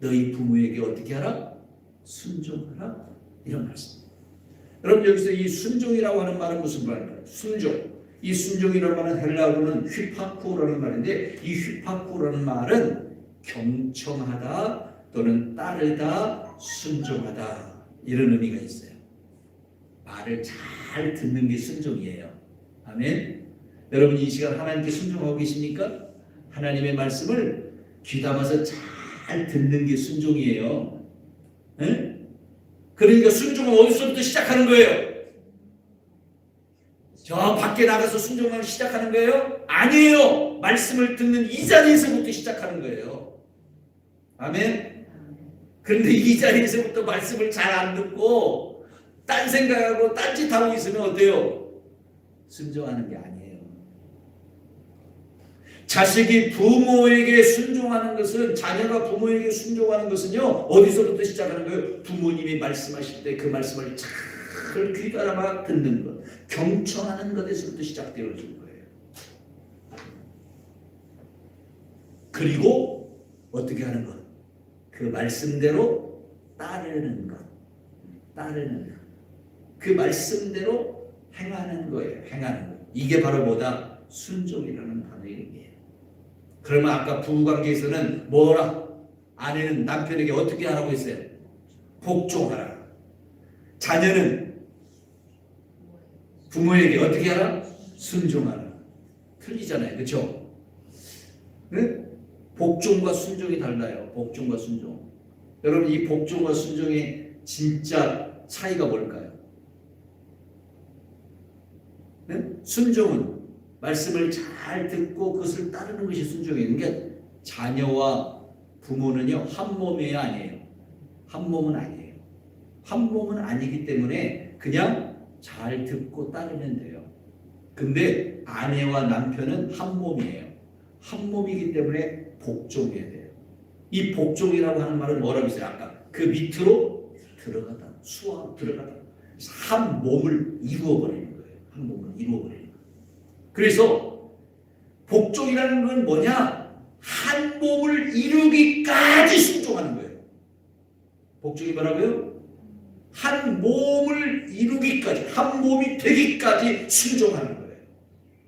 너희 부모에게 어떻게 하라? 순종하라. 이런 말씀. 여러분 여기서 이 순종이라고 하는 말은 무슨 말일까요? 순종. 이 순종이라는 말은 헬라어로는 휘파쿠라는 말인데 이 휘파쿠라는 말은 경청하다 또는 따르다, 순종하다 이런 의미가 있어요. 말을 잘 듣는 게 순종이에요. 아멘. 여러분 이 시간 하나님께 순종하고 계십니까? 하나님의 말씀을 귀담아서 잘 듣는 게 순종이에요. 네? 그러니까 순종은 어디서부터 시작하는 거예요? 저 밖에 나가서 순종하기 시작하는 거예요? 아니에요. 말씀을 듣는 이 자리에서부터 시작하는 거예요. 아멘. 그런데 이 자리에서부터 말씀을 잘 안 듣고 딴 생각하고 딴짓하고 있으면 어때요? 순종하는 게 아니에요. 자식이 부모에게 순종하는 것은 자녀가 부모에게 순종하는 것은요 어디서부터 시작하는 거예요? 부모님이 말씀하실 때 그 말씀을 잘 귀담아 듣는 것, 경청하는 것에서부터 시작되어지는 거예요. 그리고 어떻게 하는 것? 그 말씀대로 따르는 것, 따르는 것. 그 말씀대로 행하는 거예요. 행하는 것. 이게 바로 뭐다? 순종이라는 단어의 의미예요. 그러면 아까 부부관계에서는 뭐라? 아내는 남편에게 어떻게 하라고 했어요? 복종하라. 자녀는 부모에게 어떻게 하라? 순종하라. 틀리잖아요. 그렇죠? 네? 복종과 순종이 달라요. 복종과 순종. 여러분 이 복종과 순종의 진짜 차이가 뭘까요? 네? 순종은 말씀을 잘 듣고 그것을 따르는 것이 순종이에요. 그러니까 자녀와 부모는요 한 몸이에요, 아니에요? 한 몸은 아니에요. 한 몸은 아니기 때문에 그냥 잘 듣고 따르면 돼요. 근데 아내와 남편은 한 몸이에요. 한 몸이기 때문에 복종해야 돼요. 이 복종이라고 하는 말은 뭐라고 했어요? 아까 그 밑으로 들어가다, 수와 들어가다. 한 몸을 이루어버리는 거예요. 한 몸을 이루어버리는 거예요. 그래서 복종이라는 건 뭐냐? 한 몸을 이루기까지 순종하는 거예요. 복종이 뭐라고요? 한 몸을 이루기까지, 한 몸이 되기까지 순종하는 거예요.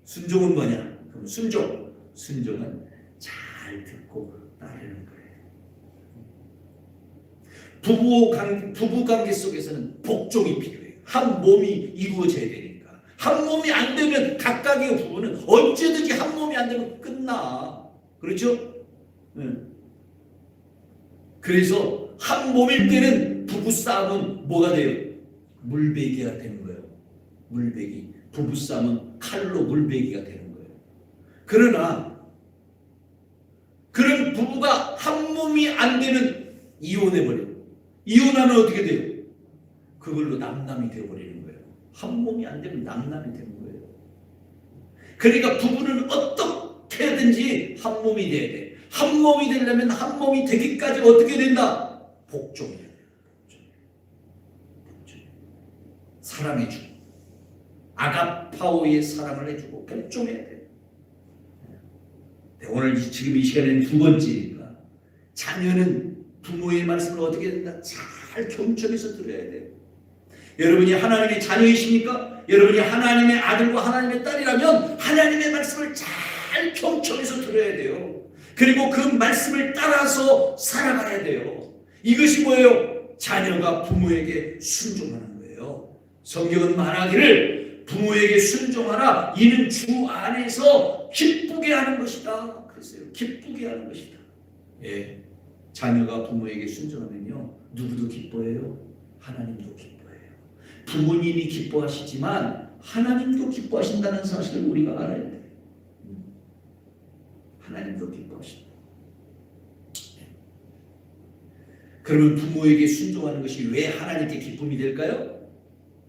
순종은 뭐냐? 그럼 순종은 잘 듣고 따르는 거예요. 부부 관계 속에서는 복종이 필요해요. 한 몸이 이루어져야 되니까. 한 몸이 안 되면 각각의 부부는 언제든지 한 몸이 안 되면 끝나. 그렇죠? 그래서 한 몸일 때는 부부싸움은 뭐가 돼요? 물베기가 되는 거예요. 물베기. 부부싸움은 칼로 물베기가 되는 거예요. 그러나 그런 부부가 한 몸이 안 되면 이혼해버려요. 이혼하면 어떻게 돼요? 그걸로 남남이 되어버리는 거예요. 한 몸이 안 되면 남남이 되는 거예요. 그러니까 부부는 어떻게든지 한 몸이 돼야 돼. 한 몸이 되려면 한 몸이 되기까지 어떻게 된다? 복종해야 돼요. 사랑해주고 아가파오의 사랑을 해주고 복종해야 돼요. 오늘 지금 이 시간에는 두 번째니까 자녀는 부모의 말씀을 어떻게 된다? 잘 경청해서 들어야 돼요. 여러분이 하나님의 자녀이십니까? 여러분이 하나님의 아들과 하나님의 딸이라면 하나님의 말씀을 잘 경청해서 들어야 돼요. 그리고 그 말씀을 따라서 살아가야 돼요. 이것이 뭐예요? 자녀가 부모에게 순종하는 거예요. 성경은 말하기를 부모에게 순종하라. 이는 주 안에서 기쁘게 하는 것이다. 그랬어요. 기쁘게 하는 것이다. 예, 자녀가 부모에게 순종하면요, 누구도 기뻐해요. 하나님도 기뻐해요. 부모님이 기뻐하시지만 하나님도 기뻐하신다는 사실을 우리가 알아야 돼요. 하나님도 기뻐하신다. 그러면 부모에게 순종하는 것이 왜 하나님께 기쁨이 될까요?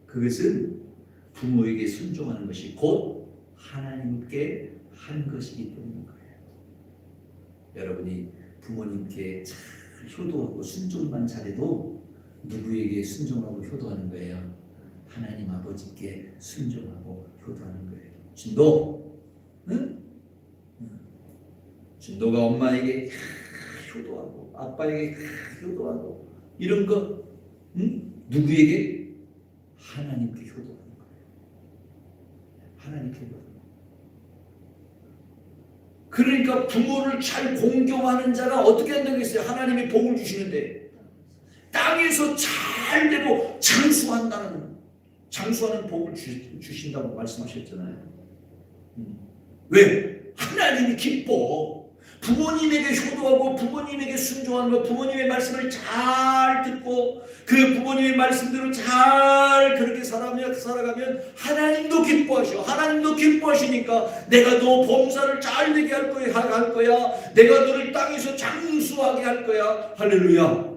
그것은 부모에게 순종하는 것이 곧 하나님께 한 것이기 때문인 거예요. 여러분이 부모님께 잘 효도하고 순종만 잘해도 누구에게 순종하고 효도하는 거예요? 하나님 아버지께 순종하고 효도하는 거예요. 진도, 응? 진도가 엄마에게 효도하고 아빠에게 효도하고 이런 거, 응? 누구에게? 하나님께 효도하는 거예요. 하나님께 효도하는 거예요. 그러니까 부모를 잘 공경하는 자가 어떻게 한다고 했어요? 하나님이 복을 주시는데 땅에서 잘 되고 장수하는 복을 주신다고 말씀하셨잖아요. 왜? 하나님이 기뻐. 부모님에게 효도하고 부모님에게 순종하는 것, 부모님의 말씀을 잘 듣고 그 부모님의 말씀대로 잘 그렇게 살아가면 하나님도 기뻐하셔. 하나님도 기뻐하시니까 내가 너 범사를 잘 되게 할 거야. 내가 너를 땅에서 장수하게 할 거야. 할렐루야.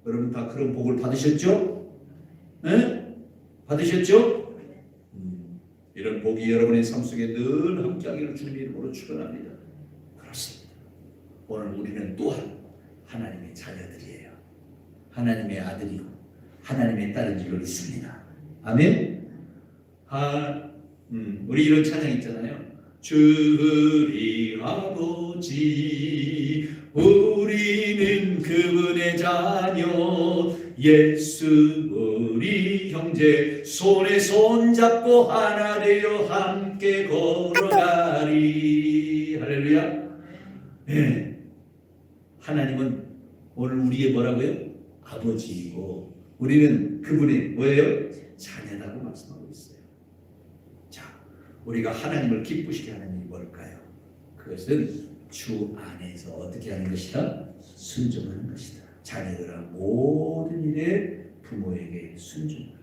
여러분 다 그런 복을 받으셨죠? 네? 받으셨죠? 이런 복이 여러분의 삶 속에 늘 함께하기를 주님의 이름으로 축원합니다. 그렇습니다. 오늘 우리는 또한 하나님의 자녀들이에요. 하나님의 아들이고 하나님의 딸인 줄 믿습니다. 아멘. 우리 이런 찬양 있잖아요. 주리 아버지 우리는 그분의 자녀 예수 우리 형제 손에 손잡고 하나 되어 함께 걸어가리. 할렐루야. 네. 하나님은 오늘 우리의 뭐라고요? 아버지이고 우리는 그분의 뭐예요? 자녀라고 말씀하고 있어요. 자, 우리가 하나님을 기쁘시게 하는 일이 뭘까요? 그것은 주 안에서 어떻게 하는 것이다? 순종하는 것이다. 자녀들아 모든 일에 부모에게 순종하는.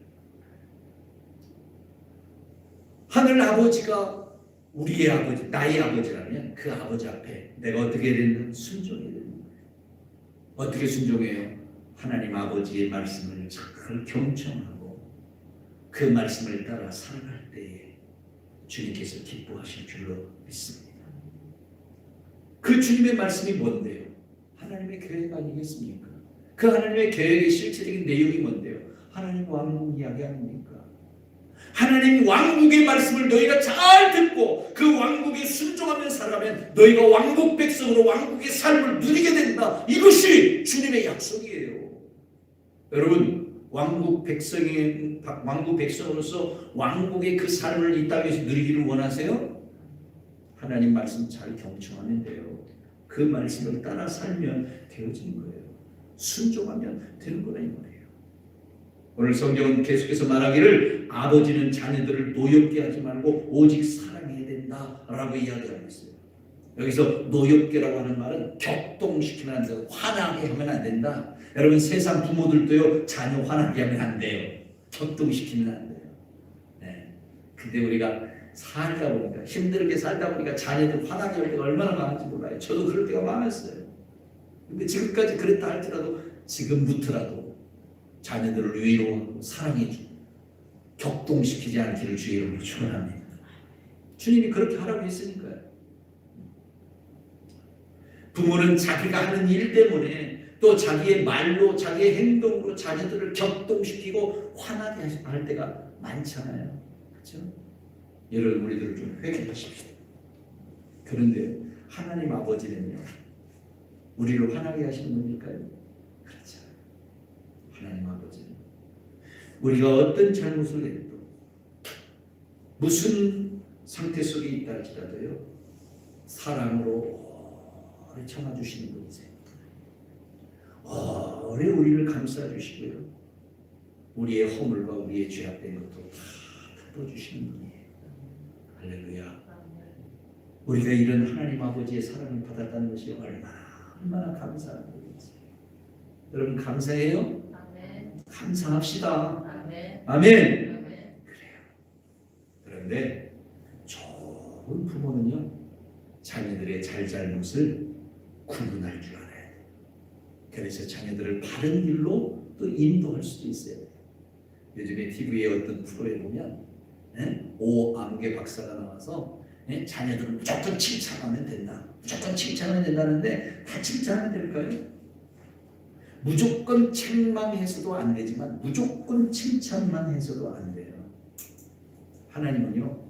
하늘 아버지가 우리의 아버지, 나의 아버지라면 그 아버지 앞에 내가 어떻게 해야 되는? 순종해야 되는 거예요. 어떻게 순종해요? 하나님 아버지의 말씀을 잘 경청하고 그 말씀을 따라 살아갈 때에 주님께서 기뻐하실 줄로 믿습니다. 그 주님의 말씀이 뭔데요? 하나님의 계획 아니겠습니까? 그 하나님의 계획의 실체적인 내용이 뭔데요? 하나님 왕국 이야기 아닙니까? 하나님 왕국의 말씀을 너희가 잘 듣고 그 왕국에 순종하며 살아가면 너희가 왕국 백성으로 왕국의 삶을 누리게 된다. 이것이 주님의 약속이에요. 여러분 왕국 백성으로서 왕국의 그 삶을 이 땅에서 누리기를 원하세요? 하나님 말씀 잘 경청하면 돼요. 그 말씀을 따라 살면 되어지는 거예요. 순종하면 되는 거라 이 말이에요. 오늘 성경은 계속해서 말하기를 아버지는 자녀들을 노엽게 하지 말고 오직 사랑해야 된다라고 이야기하고 있어요. 여기서 노엽게라고 하는 말은 격동시키면 안 돼요. 화나게 하면 안 된다. 여러분 세상 부모들도요 자녀 화나게 하면 안 돼요. 격동시키면 안 돼요. 네. 근데 우리가 살다 보니까 힘들게 살다 보니까 자녀들 화나게 할 때가 얼마나 많은지 몰라요. 저도 그럴 때가 많았어요. 근데 지금까지 그랬다 할지라도 지금부터라도 자녀들을 위로하고 사랑해주고 격동시키지 않기를 주의 이름으로 축원합니다. 주님이 그렇게 하라고 했으니까요. 부모는 자기가 하는 일 때문에 또 자기의 말로 자기의 행동으로 자녀들을 격동시키고 화나게 할 때가 많잖아요. 그렇죠? 여러분 우리들 좀 회개하십시오. 그런데 하나님 아버지는요 우리를 화나게 하시는 분일까요? 그렇죠. 하나님 아버지는 우리가 어떤 잘못을 해도 무슨 상태 속에 있다 할지라도요 사랑으로 오래 참아주시는 분이세요. 오래 우리를 감싸주시고요 우리의 허물과 우리의 죄악된 것도 다 풀어주시는 분이에요. 할렐루야. 우리가 이런 하나님 아버지의 사랑을 받았다는 것이 얼마나 감사한 일인지 여러분 감사해요? 아멘. 감사합시다. 아멘. 아멘. 아멘. 그래요. 그런데 좋은 부모는요 자녀들의 잘잘못을 구분할 줄 알아야 돼요. 그래서 자녀들을 바른 길로 또 인도할 수도 있어요. 요즘에 TV에 어떤 프로에 보면 오암계 박사가 나와서 자녀들은 무조건 칭찬하면 된다. 무조건 칭찬하면 된다는데 다 칭찬하면 될까요? 무조건 책망해서도 안 되지만 무조건 칭찬만 해서도 안 돼요. 하나님은요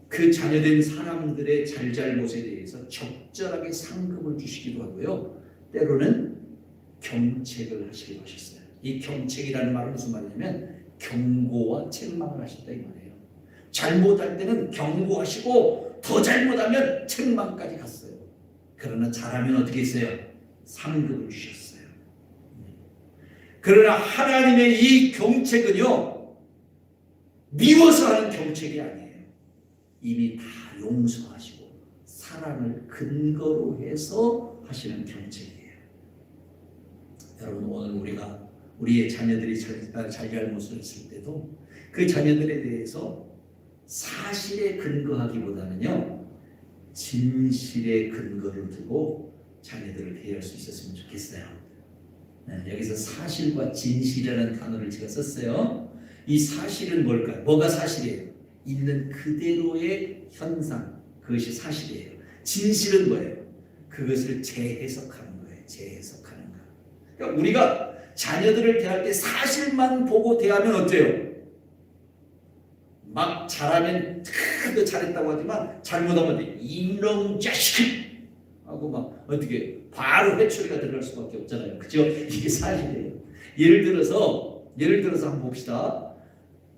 그 자녀된 사람들의 잘잘못에 대해서 적절하게 상급을 주시기도 하고요 때로는 경책을 하시기도 하셨어요. 이 경책이라는 말은 무슨 말이냐면 경고와 책망을 하신다 이 말이에요. 잘못할 때는 경고하시고 더 잘못하면 책망까지 갔어요. 그러나 잘하면 어떻게 했어요? 상급을 주셨어요. 그러나 하나님의 이 경책은요 미워서 하는 경책이 아니에요. 이미 다 용서하시고 사랑을 근거로 해서 하시는 경책이에요. 여러분 오늘 우리가 우리의 자녀들이 잘잘못을 했을 때도 그 자녀들에 대해서 사실에 근거하기보다는요 진실에 근거를 두고 자녀들을 대할 수 있었으면 좋겠어요. 여기서 사실과 진실이라는 단어를 제가 썼어요. 이 사실은 뭘까요? 뭐가 사실이에요? 있는 그대로의 현상, 그것이 사실이에요. 진실은 뭐예요? 그것을 재해석하는 거예요. 재해석하는 거. 그러니까 우리가 자녀들을 대할 때 사실만 보고 대하면 어때요? 막 잘하면 너 잘했다고 하지만 잘못하면 이놈 자식 하고 막 어떻게 바로 회초리가 들어갈 수밖에 없잖아요. 그죠? 이게 사실이에요. 예를 들어서 한번 봅시다.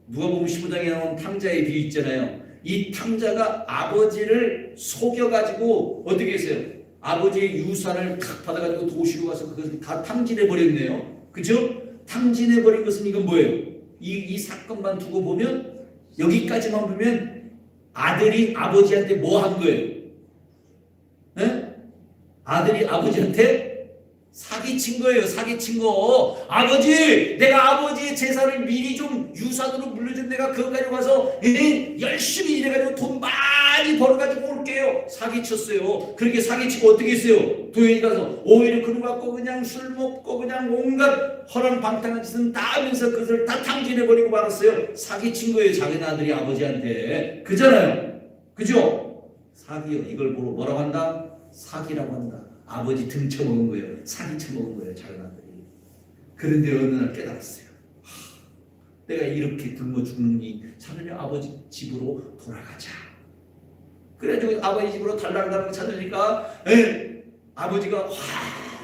누가복음 15장에 나온 탕자의 비유 있잖아요. 이 탕자가 아버지를 속여가지고 어떻게 했어요? 아버지의 유산을 탁 받아가지고 도시로 가서 그것을 다 탕진해버렸네요. 그죠? 탕진해버린 것은 이건 뭐예요? 이 사건만 두고 보면 여기까지만 보면 아들이 아버지한테 뭐 한 거예요? 아들이 아버지한테 사기친 거예요. 사기친 거. 아버지, 내가 아버지의 재산을 미리 좀 유산으로 물려준 내가 그거 가지고 가서 열심히 일해가지고 돈 많이 벌어가지고 올게요. 사기쳤어요. 그렇게 사기치고 어떻게 했어요? 도연이 가서 오히려 그놈 갖고 그냥 술 먹고 그냥 온갖 허랑방탕한 짓은 다 하면서 그것을 다 탕진해버리고 말았어요. 사기친 거예요. 작은 아들이 아버지한테. 그잖아요. 그죠? 사기요. 이걸 보고 뭐라고 한다? 사기라고 한다. 아버지 등쳐먹은 거예요. 사기 쳐먹은 거예요. 작은 아들이. 그런데 어느 날 깨달았어요. 내가 이렇게 굶어 죽느니 차라리 아버지 집으로 돌아가자. 그래가지고 아버지 집으로 달랑달랑 찾으니까 아버지가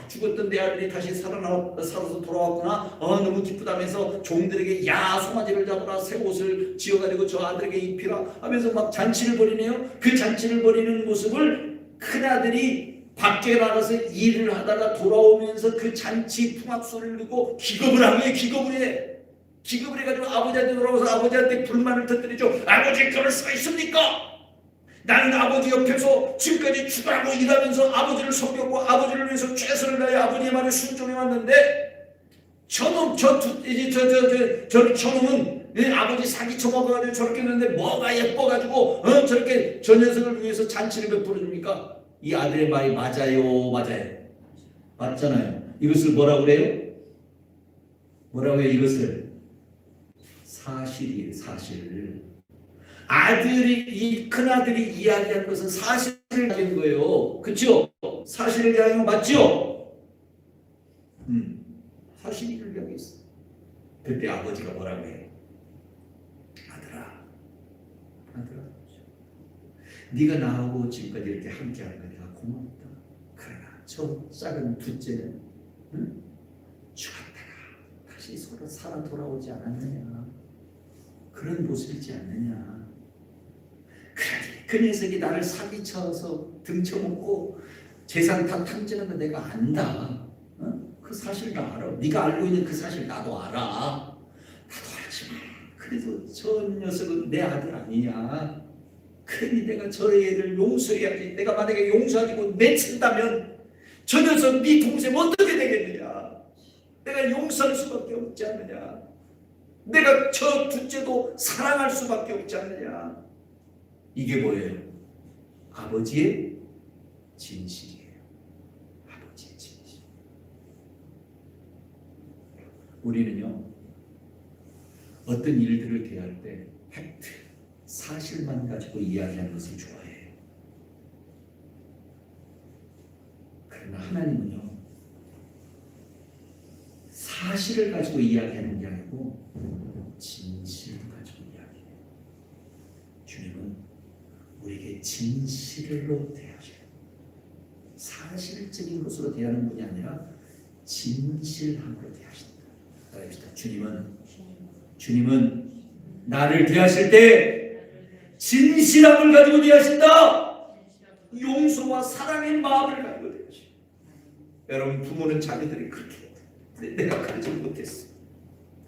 죽었던 내 아들이 다시 살아서 돌아왔구나. 너무 기쁘다면서 종들에게 야 송아지를 잡아라 새 옷을 지어가지고 저 아들에게 입히라 하면서 막 잔치를 벌이네요. 그 잔치를 벌이는 모습을 큰아들이 밖에 나가서 일을 하다가 돌아오면서 그 잔치 풍악소리를 듣고 기겁을 하게 기겁을 해가지고 아버지한테 돌아와서 아버지한테 불만을 터뜨리죠. 아버지 그럴 수가 있습니까? 나는 아버지 옆에서 지금까지 죽으라고 일하면서 아버지를 섬겼고 아버지를 위해서 최선을 다해 아버지의 말에 순종해 왔는데 저놈은 아버지 사기 쳐먹어가지고 저렇게 했는데 뭐가 예뻐가지고 저렇게 저 녀석을 위해서 잔치를 베풀어줍니까? 이 아들의 말이 맞아요. 맞잖아요. 이것을 뭐라고 그래요? 뭐라고 해요? 이것을 사실이에요. 사실. 이 큰아들이 이야기한 것은 사실을 이야기한 거예요. 그렇죠? 사실을 이야기한 거 맞죠? 사실을 이야기했어. 그때 아버지가 뭐라고 해요? 아들아 네가 나하고 지금까지 이렇게 함께하는 거 내가 고맙다. 그러나 저 작은 둘째는 죽었다가 다시 다시 서로 살아 돌아오지 않았느냐. 그런 모습이지 않느냐. 그러니 그 녀석이 나를 사기쳐서 등쳐먹고 재산 다 탕진한 거 내가 안다. 어? 그 사실 나 알아. 네가 알고 있는 그 사실 나도 알아. 나도 알지만 그래도 저 녀석은 내 아들 아니냐. 그러니 내가 저 애를 용서해야지. 내가 만약에 용서하고 내친다면 저 녀석 네 동생 어떻게 되겠느냐. 내가 용서할 수밖에 없지 않느냐. 내가 저 둘째도 사랑할 수밖에 없지 않느냐. 이게 뭐예요? 아버지의 진실이에요. 아버지의 진실. 우리는요, 어떤 일들을 대할 때 팩트, 사실만 가지고 이야기하는 것을 좋아해요. 그러나 하나님은요, 사실을 가지고 이야기하는 게 아니고 진실을 가지고 이야기해요. 주님은 우리에게 진실로 대하셔요. 사실적인 것으로 대하는 분이 아니라 진실함으로 대하신다. 따라합시다. 주님은 나를 대하실 때 진실함을 가지고 대하신다. 용서와 사랑의 마음을 가지고 대하셔요. 여러분, 부모는 자녀들이 그렇게 해요. 내가 그러지 못했어.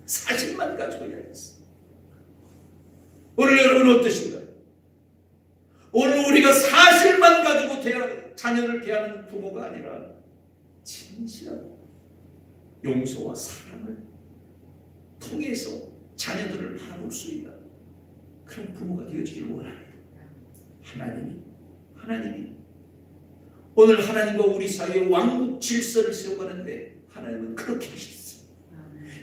사실만 가지고 이야기했어. 오늘 여러분 어떠신가요? 오늘 우리가 사실만 가지고 자녀를 대하는 부모가 아니라 진실한 용서와 사랑을 통해서 자녀들을 바라볼 수 있는 그런 부모가 되어지기를 원합니다. 하나님이 오늘 하나님과 우리 사이에 왕국 질서를 세워가는데 하나님은 그렇게 하셨어요.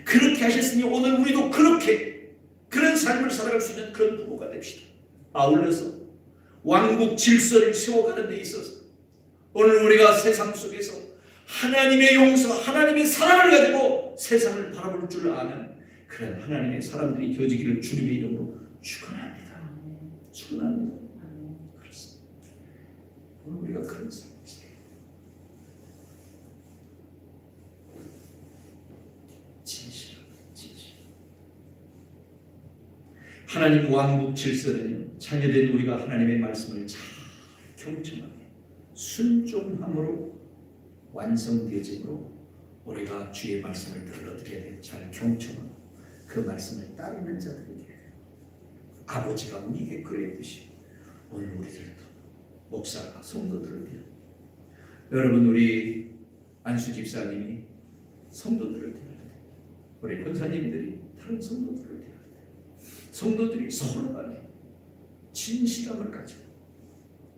그렇게 하셨으니 오늘 우리도 그런 삶을 살아갈 수 있는 그런 부모가 됩시다. 아울러서 왕국 질서를 세워가는 데 있어서 오늘 우리가 세상 속에서 하나님의 용서, 하나님의 사랑을 가지고 세상을 바라볼 줄 아는 그런 하나님의 사람들이 되어지기를 주님의 이름으로 축원합니다. 축원합니다. 그렇습니다. 오늘 우리가 그런 삶이세요. 진실. 하나님 왕국 질서는 자녀된 우리가 하나님의 말씀을 잘 경청하게 순종함으로 완성되므로 우리가 주의 말씀을 들을 어떻게 해야 돼요? 잘 경청하고 그 말씀을 따르는 자들이 돼요. 아버지가 우리에게 그랬듯이 오늘 우리들도 목사가 성도들을 위해 여러분, 우리 안수 집사님이 성도들을 대해야 돼요. 우리 권사님들이 다른 성도들을 대해야 돼요. 성도들이 서로 간에 진실함을 가지고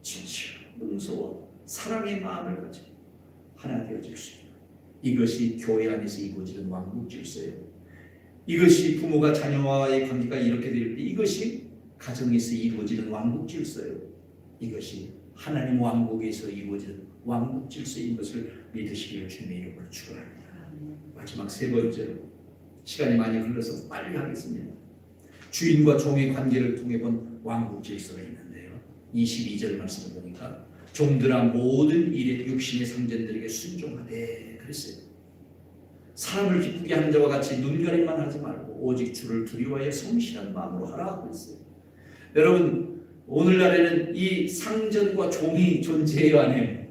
진실, 용서와 사랑의 마음을 가지고 하나 되어질 수 있는 이것이 교회 안에서 이루어지는 왕국 질서예요. 이것이 부모가 자녀와의 관계가 이렇게 될 때 이것이 가정에서 이루어지는 왕국 질서예요. 이것이 하나님 왕국에서 이루어지는 왕국 질서인 것을 믿으시기를 주님의 이름으로 축원합니다. 마지막 세 번째로 시간이 많이 흘러서 빨리 하겠습니다. 주인과 종의 관계를 통해 본 왕국 질서가 있는데요. 22절 말씀을 보니까 종들아 모든 일에 육신의 상전들에게 순종하되 그랬어요. 사람을 기쁘게 하는 자와 같이 눈가림만 하지 말고 오직 주를 두려워하여 성실한 마음으로 하라 그랬어요. 여러분, 오늘날에는 이 상전과 종이 존재해요, 안 해요?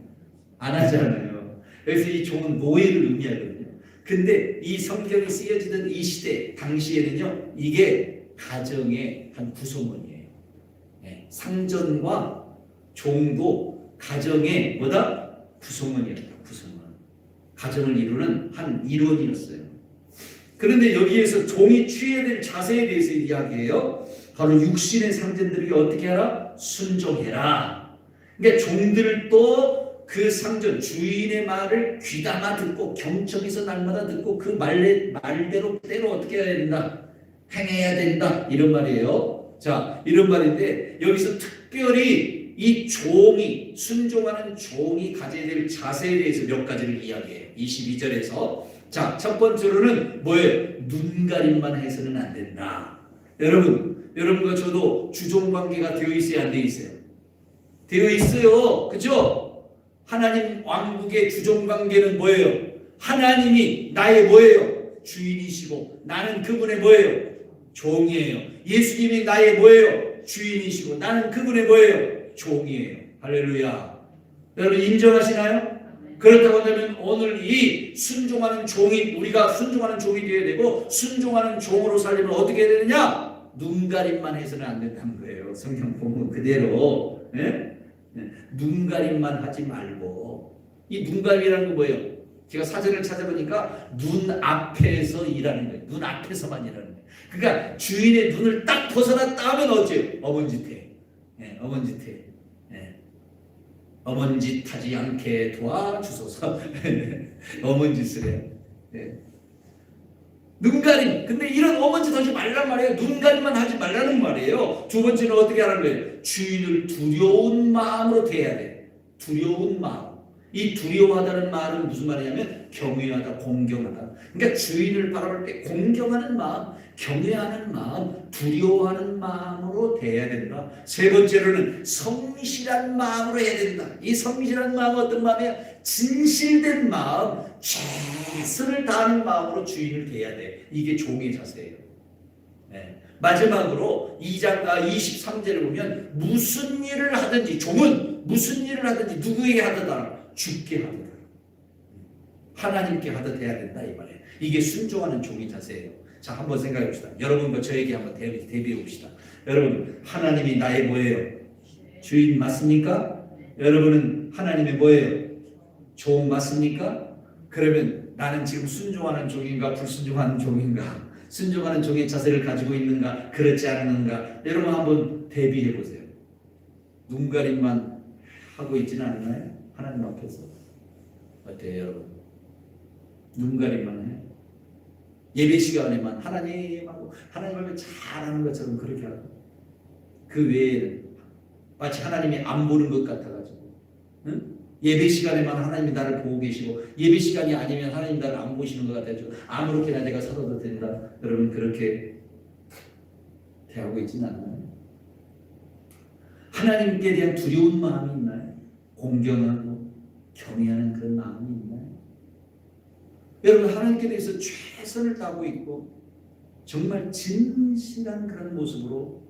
안 하잖아요. 그래서 이 종은 노예를 의미하거든요. 근데 이 성경이 쓰여지던 이 시대 당시에는요, 이게 가정의 한 구성원이에요. 네, 상전과 종도 가정의 구성원이었다. 구성원. 가정을 이루는 한 일원이었어요. 그런데 여기에서 종이 취해야 될 자세에 대해서 이야기해요. 바로 육신의 상전들에게 어떻게 하라? 순종해라. 그러니까 종들도 그 상전 주인의 말을 귀담아 듣고 경청해서 날마다 듣고 그 말대로 어떻게 해야 된다? 행해야 된다. 이런 말이에요. 자, 이런 말인데 여기서 특별히 이 종이 순종하는 종이 가져야 될 자세에 대해서 몇 가지를 이야기해요. 22절에서 자, 첫 번째로는 뭐예요? 눈가림만 해서는 안 된다. 여러분과 저도 주종관계가 되어 있어야 안 되어 있어요? 되어 있어요. 그죠? 하나님 왕국의 주종관계는 뭐예요? 하나님이 나의 뭐예요? 주인이시고 나는 그분의 뭐예요? 종이에요. 예수님이 나의 뭐예요? 주인이시고 나는 그분의 뭐예요? 종이에요. 할렐루야. 여러분 인정하시나요? 그렇다고 한다면 오늘 이 순종하는 종이, 우리가 순종하는 종이 되어야 되고 순종하는 종으로 살려면 어떻게 해야 되느냐? 눈가림만 해서는 안 된다는 거예요. 성경 보면 그대로. 예? 눈가림만 하지 말고. 이 눈가림이라는 건 뭐예요? 제가 사전을 찾아보니까 눈 앞에서 일하는 거예요. 눈 앞에서만 일하는 거예요. 그러니까 주인의 눈을 딱 벗어났다 하면 어째? 어먼 짓 해. 예, 어먼 짓 해. 예. 어먼 짓 하지 않게 도와주소서. 어먼 짓을 해요. 예. 눈가림. 근데 이런 어먼 짓 하지 말란 말이에요. 눈가림만 하지 말라는 말이에요. 두 번째는 어떻게 하는 거예요? 주인을 두려운 마음으로 대해야 돼. 두려운 마음. 이 두려워하다는 말은 무슨 말이냐면 경외하다, 공경하다. 그러니까 주인을 바라볼 때 공경하는 마음, 경외하는 마음, 두려워하는 마음으로 대해야 된다. 세 번째로는 성실한 마음으로 해야 된다. 이 성실한 마음은 어떤 마음이야? 진실된 마음, 최선을 다하는 마음으로 주인을 대해야 돼. 이게 종의 자세예요. 네. 마지막으로 23절을 보면 무슨 일을 하든지 종은 무슨 일을 하든지 누구에게 하든지 주께 하듯 하나님께 하듯 해야 된다 이 말이에요. 이게 순종하는 종의 자세예요. 자, 한번 생각해 봅시다. 여러분과 저에게 한번 대비해 봅시다. 여러분, 하나님이 나의 뭐예요? 주인 맞습니까? 여러분은 하나님의 뭐예요? 종 맞습니까? 그러면 나는 지금 순종하는 종인가 불순종하는 종인가? 순종하는 종의 자세를 가지고 있는가 그렇지 않는가? 여러분 한번 대비해 보세요. 눈가림만 하고 있지는 않나요? 하나님 앞에서 어때요 여러분? 눈가림만 해? 예배 시간에만 하나님하고 하나님을 잘하는 것처럼 그렇게 하고 그 외에는 마치 하나님이 안 보는 것 같아가지고 응? 예배 시간에만 하나님이 나를 보고 계시고 예배 시간이 아니면 하나님 나를 안 보시는 것 같아가지고 아무렇게나 내가 살아도 된다. 여러분 그렇게 대하고 있지는 않나요? 하나님께 대한 두려운 마음이 있나요? 공경하고 경외하는 그런 마음이 있나요? 여러분 하나님께 대해서 최선을 다하고 있고 정말 진실한 그런 모습으로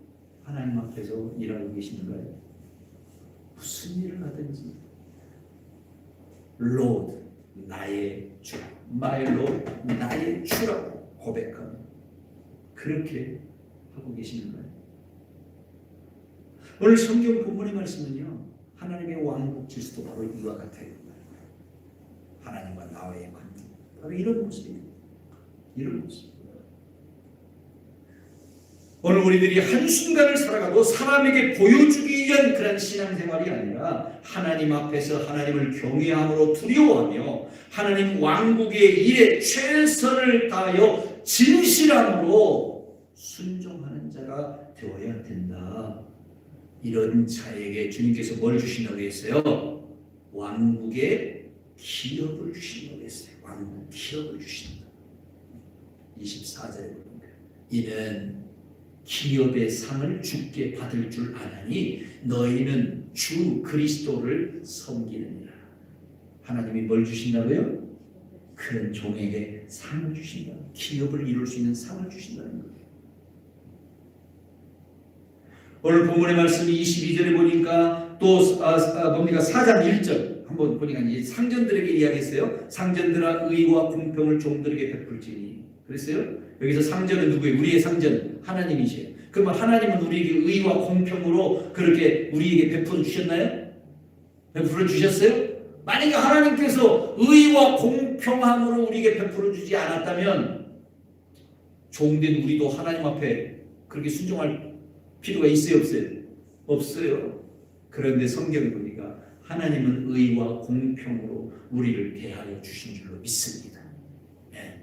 하나님 앞에서 일하고 계시는가요? 무슨 일을 하든지 Lord 나의 주, My Lord 나의 주라고 고백하는 그렇게 하고 계시는가요? 오늘 성경 본문의 말씀은요 하나님의 왕국 질서도 바로 이와 같아요. 하나님과 나와의 관계 바로 이런 모습이에요. 이런 모습. 오늘 우리들이 한순간을 살아가도 사람에게 보여주기 위한 그런 신앙생활이 아니라 하나님 앞에서 하나님을 경외함으로 두려워하며 하나님 왕국의 일에 최선을 다하여 진실함으로 순종하는 자가 되어야 된다. 이런 자에게 주님께서 뭘 주신다고 했어요? 왕국의 기업을 주신다고 했어요. 왕국 기업을 주신다. 24절에 보니까 이는 기업의 상을 주께 받을 줄 아나니 너희는 주 그리스도를 섬기느니라. 하나님이 뭘 주신다고요? 그런 종에게 상을 주신다. 기업을 이룰 수 있는 상을 주신다는 거예요. 오늘 본문의 말씀이 22절에 보니까 또 뭡니까 4장 1절 한번 보니까 이제 상전들에게 이야기했어요. 상전들아 의와 공평을 종들에게 베풀지니. 그랬어요. 여기서 상전은 누구예요? 우리의 상전 하나님이세요. 그러면 하나님은 우리에게 의와 공평으로 그렇게 우리에게 베풀어 주셨나요? 베풀어 주셨어요? 만약에 하나님께서 의와 공평함으로 우리에게 베풀어 주지 않았다면 종된 우리도 하나님 앞에 그렇게 순종할 필요가 있어요? 없어요? 없어요. 그런데 성경에 보니까 하나님은 의와 공평으로 우리를 대하여 주신 줄로 믿습니다. 네.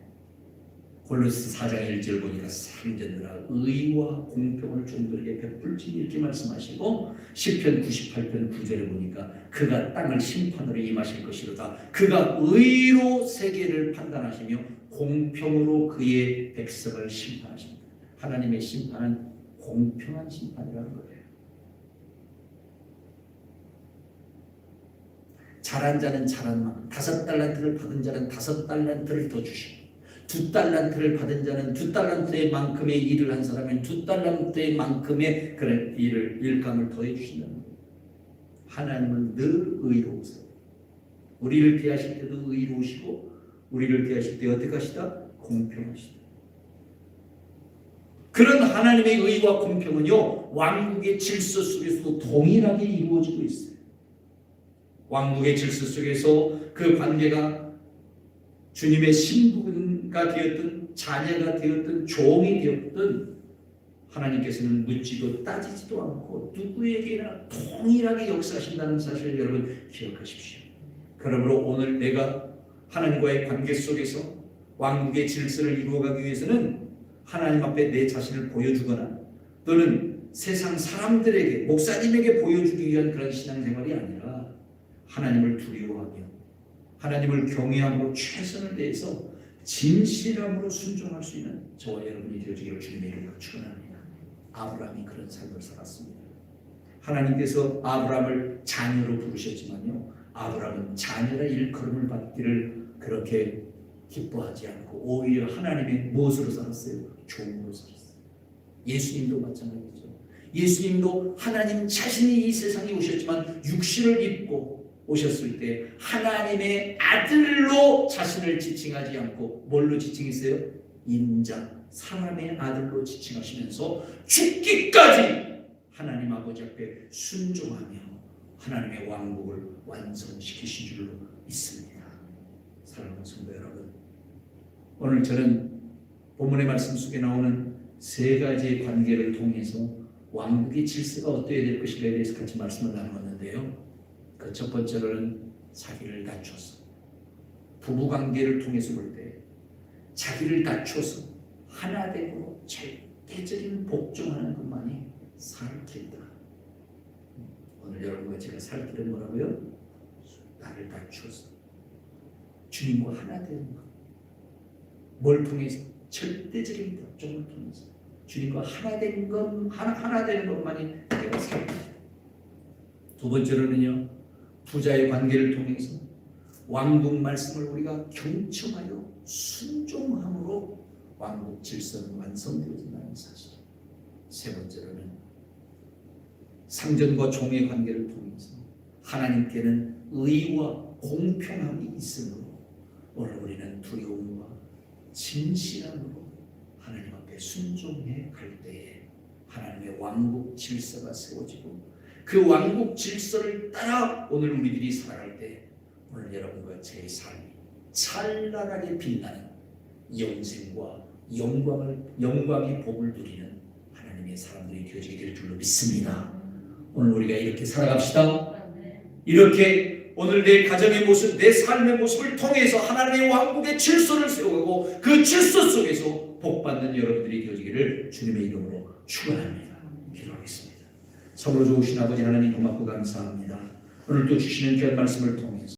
골로새 4장 1절 보니까 상전들아 의와 공평을 종들에게 베풀지 이렇게 말씀하시고 시편 98편 9절에 보니까 그가 땅을 심판으로 임하실 것이로다. 그가 의로 세계를 판단하시며 공평으로 그의 백성을 심판하십니다. 하나님의 심판은 공평한 심판이라는 거예요. 잘한 자는 잘한 만큼 5달란트를 받은 자는 5달란트를 더 주시고 2달란트를 받은 자는 2달란트만큼의 일을 한 사람은 2달란트만큼의 그런 일감을 더해 주신다는 거예요. 하나님은 늘 의로우세요. 우리를 대하실 때도 의로우시고 우리를 대하실 때 어떻게 하시다? 공평하시다. 그런 하나님의 의와 공평은요, 왕국의 질서 속에서도 동일하게 이루어지고 있어요. 왕국의 질서 속에서 그 관계가 주님의 신부가 되었든 자녀가 되었든 종이 되었든 하나님께서는 묻지도 따지지도 않고 누구에게나 동일하게 역사하신다는 사실을 여러분 기억하십시오. 그러므로 오늘 내가 하나님과의 관계 속에서 왕국의 질서를 이루어가기 위해서는 하나님 앞에 내 자신을 보여주거나 또는 세상 사람들에게 목사님에게 보여주기 위한 그런 신앙생활이 아니라 하나님을 두려워하며 하나님을 경외함으로 최선을 다해서 진실함으로 순종할 수 있는 저와 여러분이 되어지기를 주님의 이름으로 축원합니다. 아브라함이 그런 삶을 살았습니다. 하나님께서 아브라함을 자녀로 부르셨지만요, 아브라함은 자녀라 일컬음을 받기를 그렇게 기뻐하지 않고 오히려 하나님의 무엇으로 살았어요? 종으로 살았어요. 예수님도 마찬가지죠. 예수님도 하나님 자신이 이 세상에 오셨지만 육신을 입고 오셨을 때 하나님의 아들로 자신을 지칭하지 않고 뭘로 지칭했어요? 인자, 사람의 아들로 지칭하시면서 죽기까지 하나님 아버지 앞에 순종하며 하나님의 왕국을 완성시키신 줄로 믿습니다. 사랑하는 성도 여러분, 오늘 저는 본문의 말씀 속에 나오는 세 가지의 관계를 통해서 왕국의 질서가 어떠해야 될 것인가에 대해서 같이 말씀을 나누었는데요. 그 첫 번째로는 자기를 낮춰서, 부부관계를 통해서 볼 때 자기를 낮춰서 하나됨으로 절대적인 복종하는 것만이 살 길이다. 오늘 여러분과 제가 살 길은 뭐라고요? 나를 낮춰서 주님과 하나 되는 것. 뭘 통해서? 절대적인 복종을 통해서 주님과 하나 되는 것만이 내가 살 길이다. 두 번째로는요, 부자의 관계를 통해서 왕국 말씀을 우리가 경청하여 순종함으로 왕국 질서는 완성되어진다는 사실. 세 번째로는 상전과 종의 관계를 통해서 하나님께는 의와 공평함이 있으므로 오늘 우리는 두려움과 진실함으로 하나님 앞에 순종해 갈 때에 하나님의 왕국 질서가 세워지고 그 왕국 질서를 따라 오늘 우리들이 살아갈 때 오늘 여러분과 제 삶이 찬란하게 빛나는 영생과 영광의 복을 누리는 하나님의 사람들이 되어지게 될 줄로 믿습니다. 오늘 우리가 이렇게 살아갑시다. 이렇게 오늘 내 가정의 모습, 내 삶의 모습을 통해서 하나님의 왕국의 질서를 세우고 그 질서 속에서 복받는 여러분들이 되어지기를 주님의 이름으로 축원합니다. 기도하겠습니다. 참으로 좋으신 아버지 하나님 고맙고 감사합니다. 오늘 또 주시는 귀한 말씀을 통해서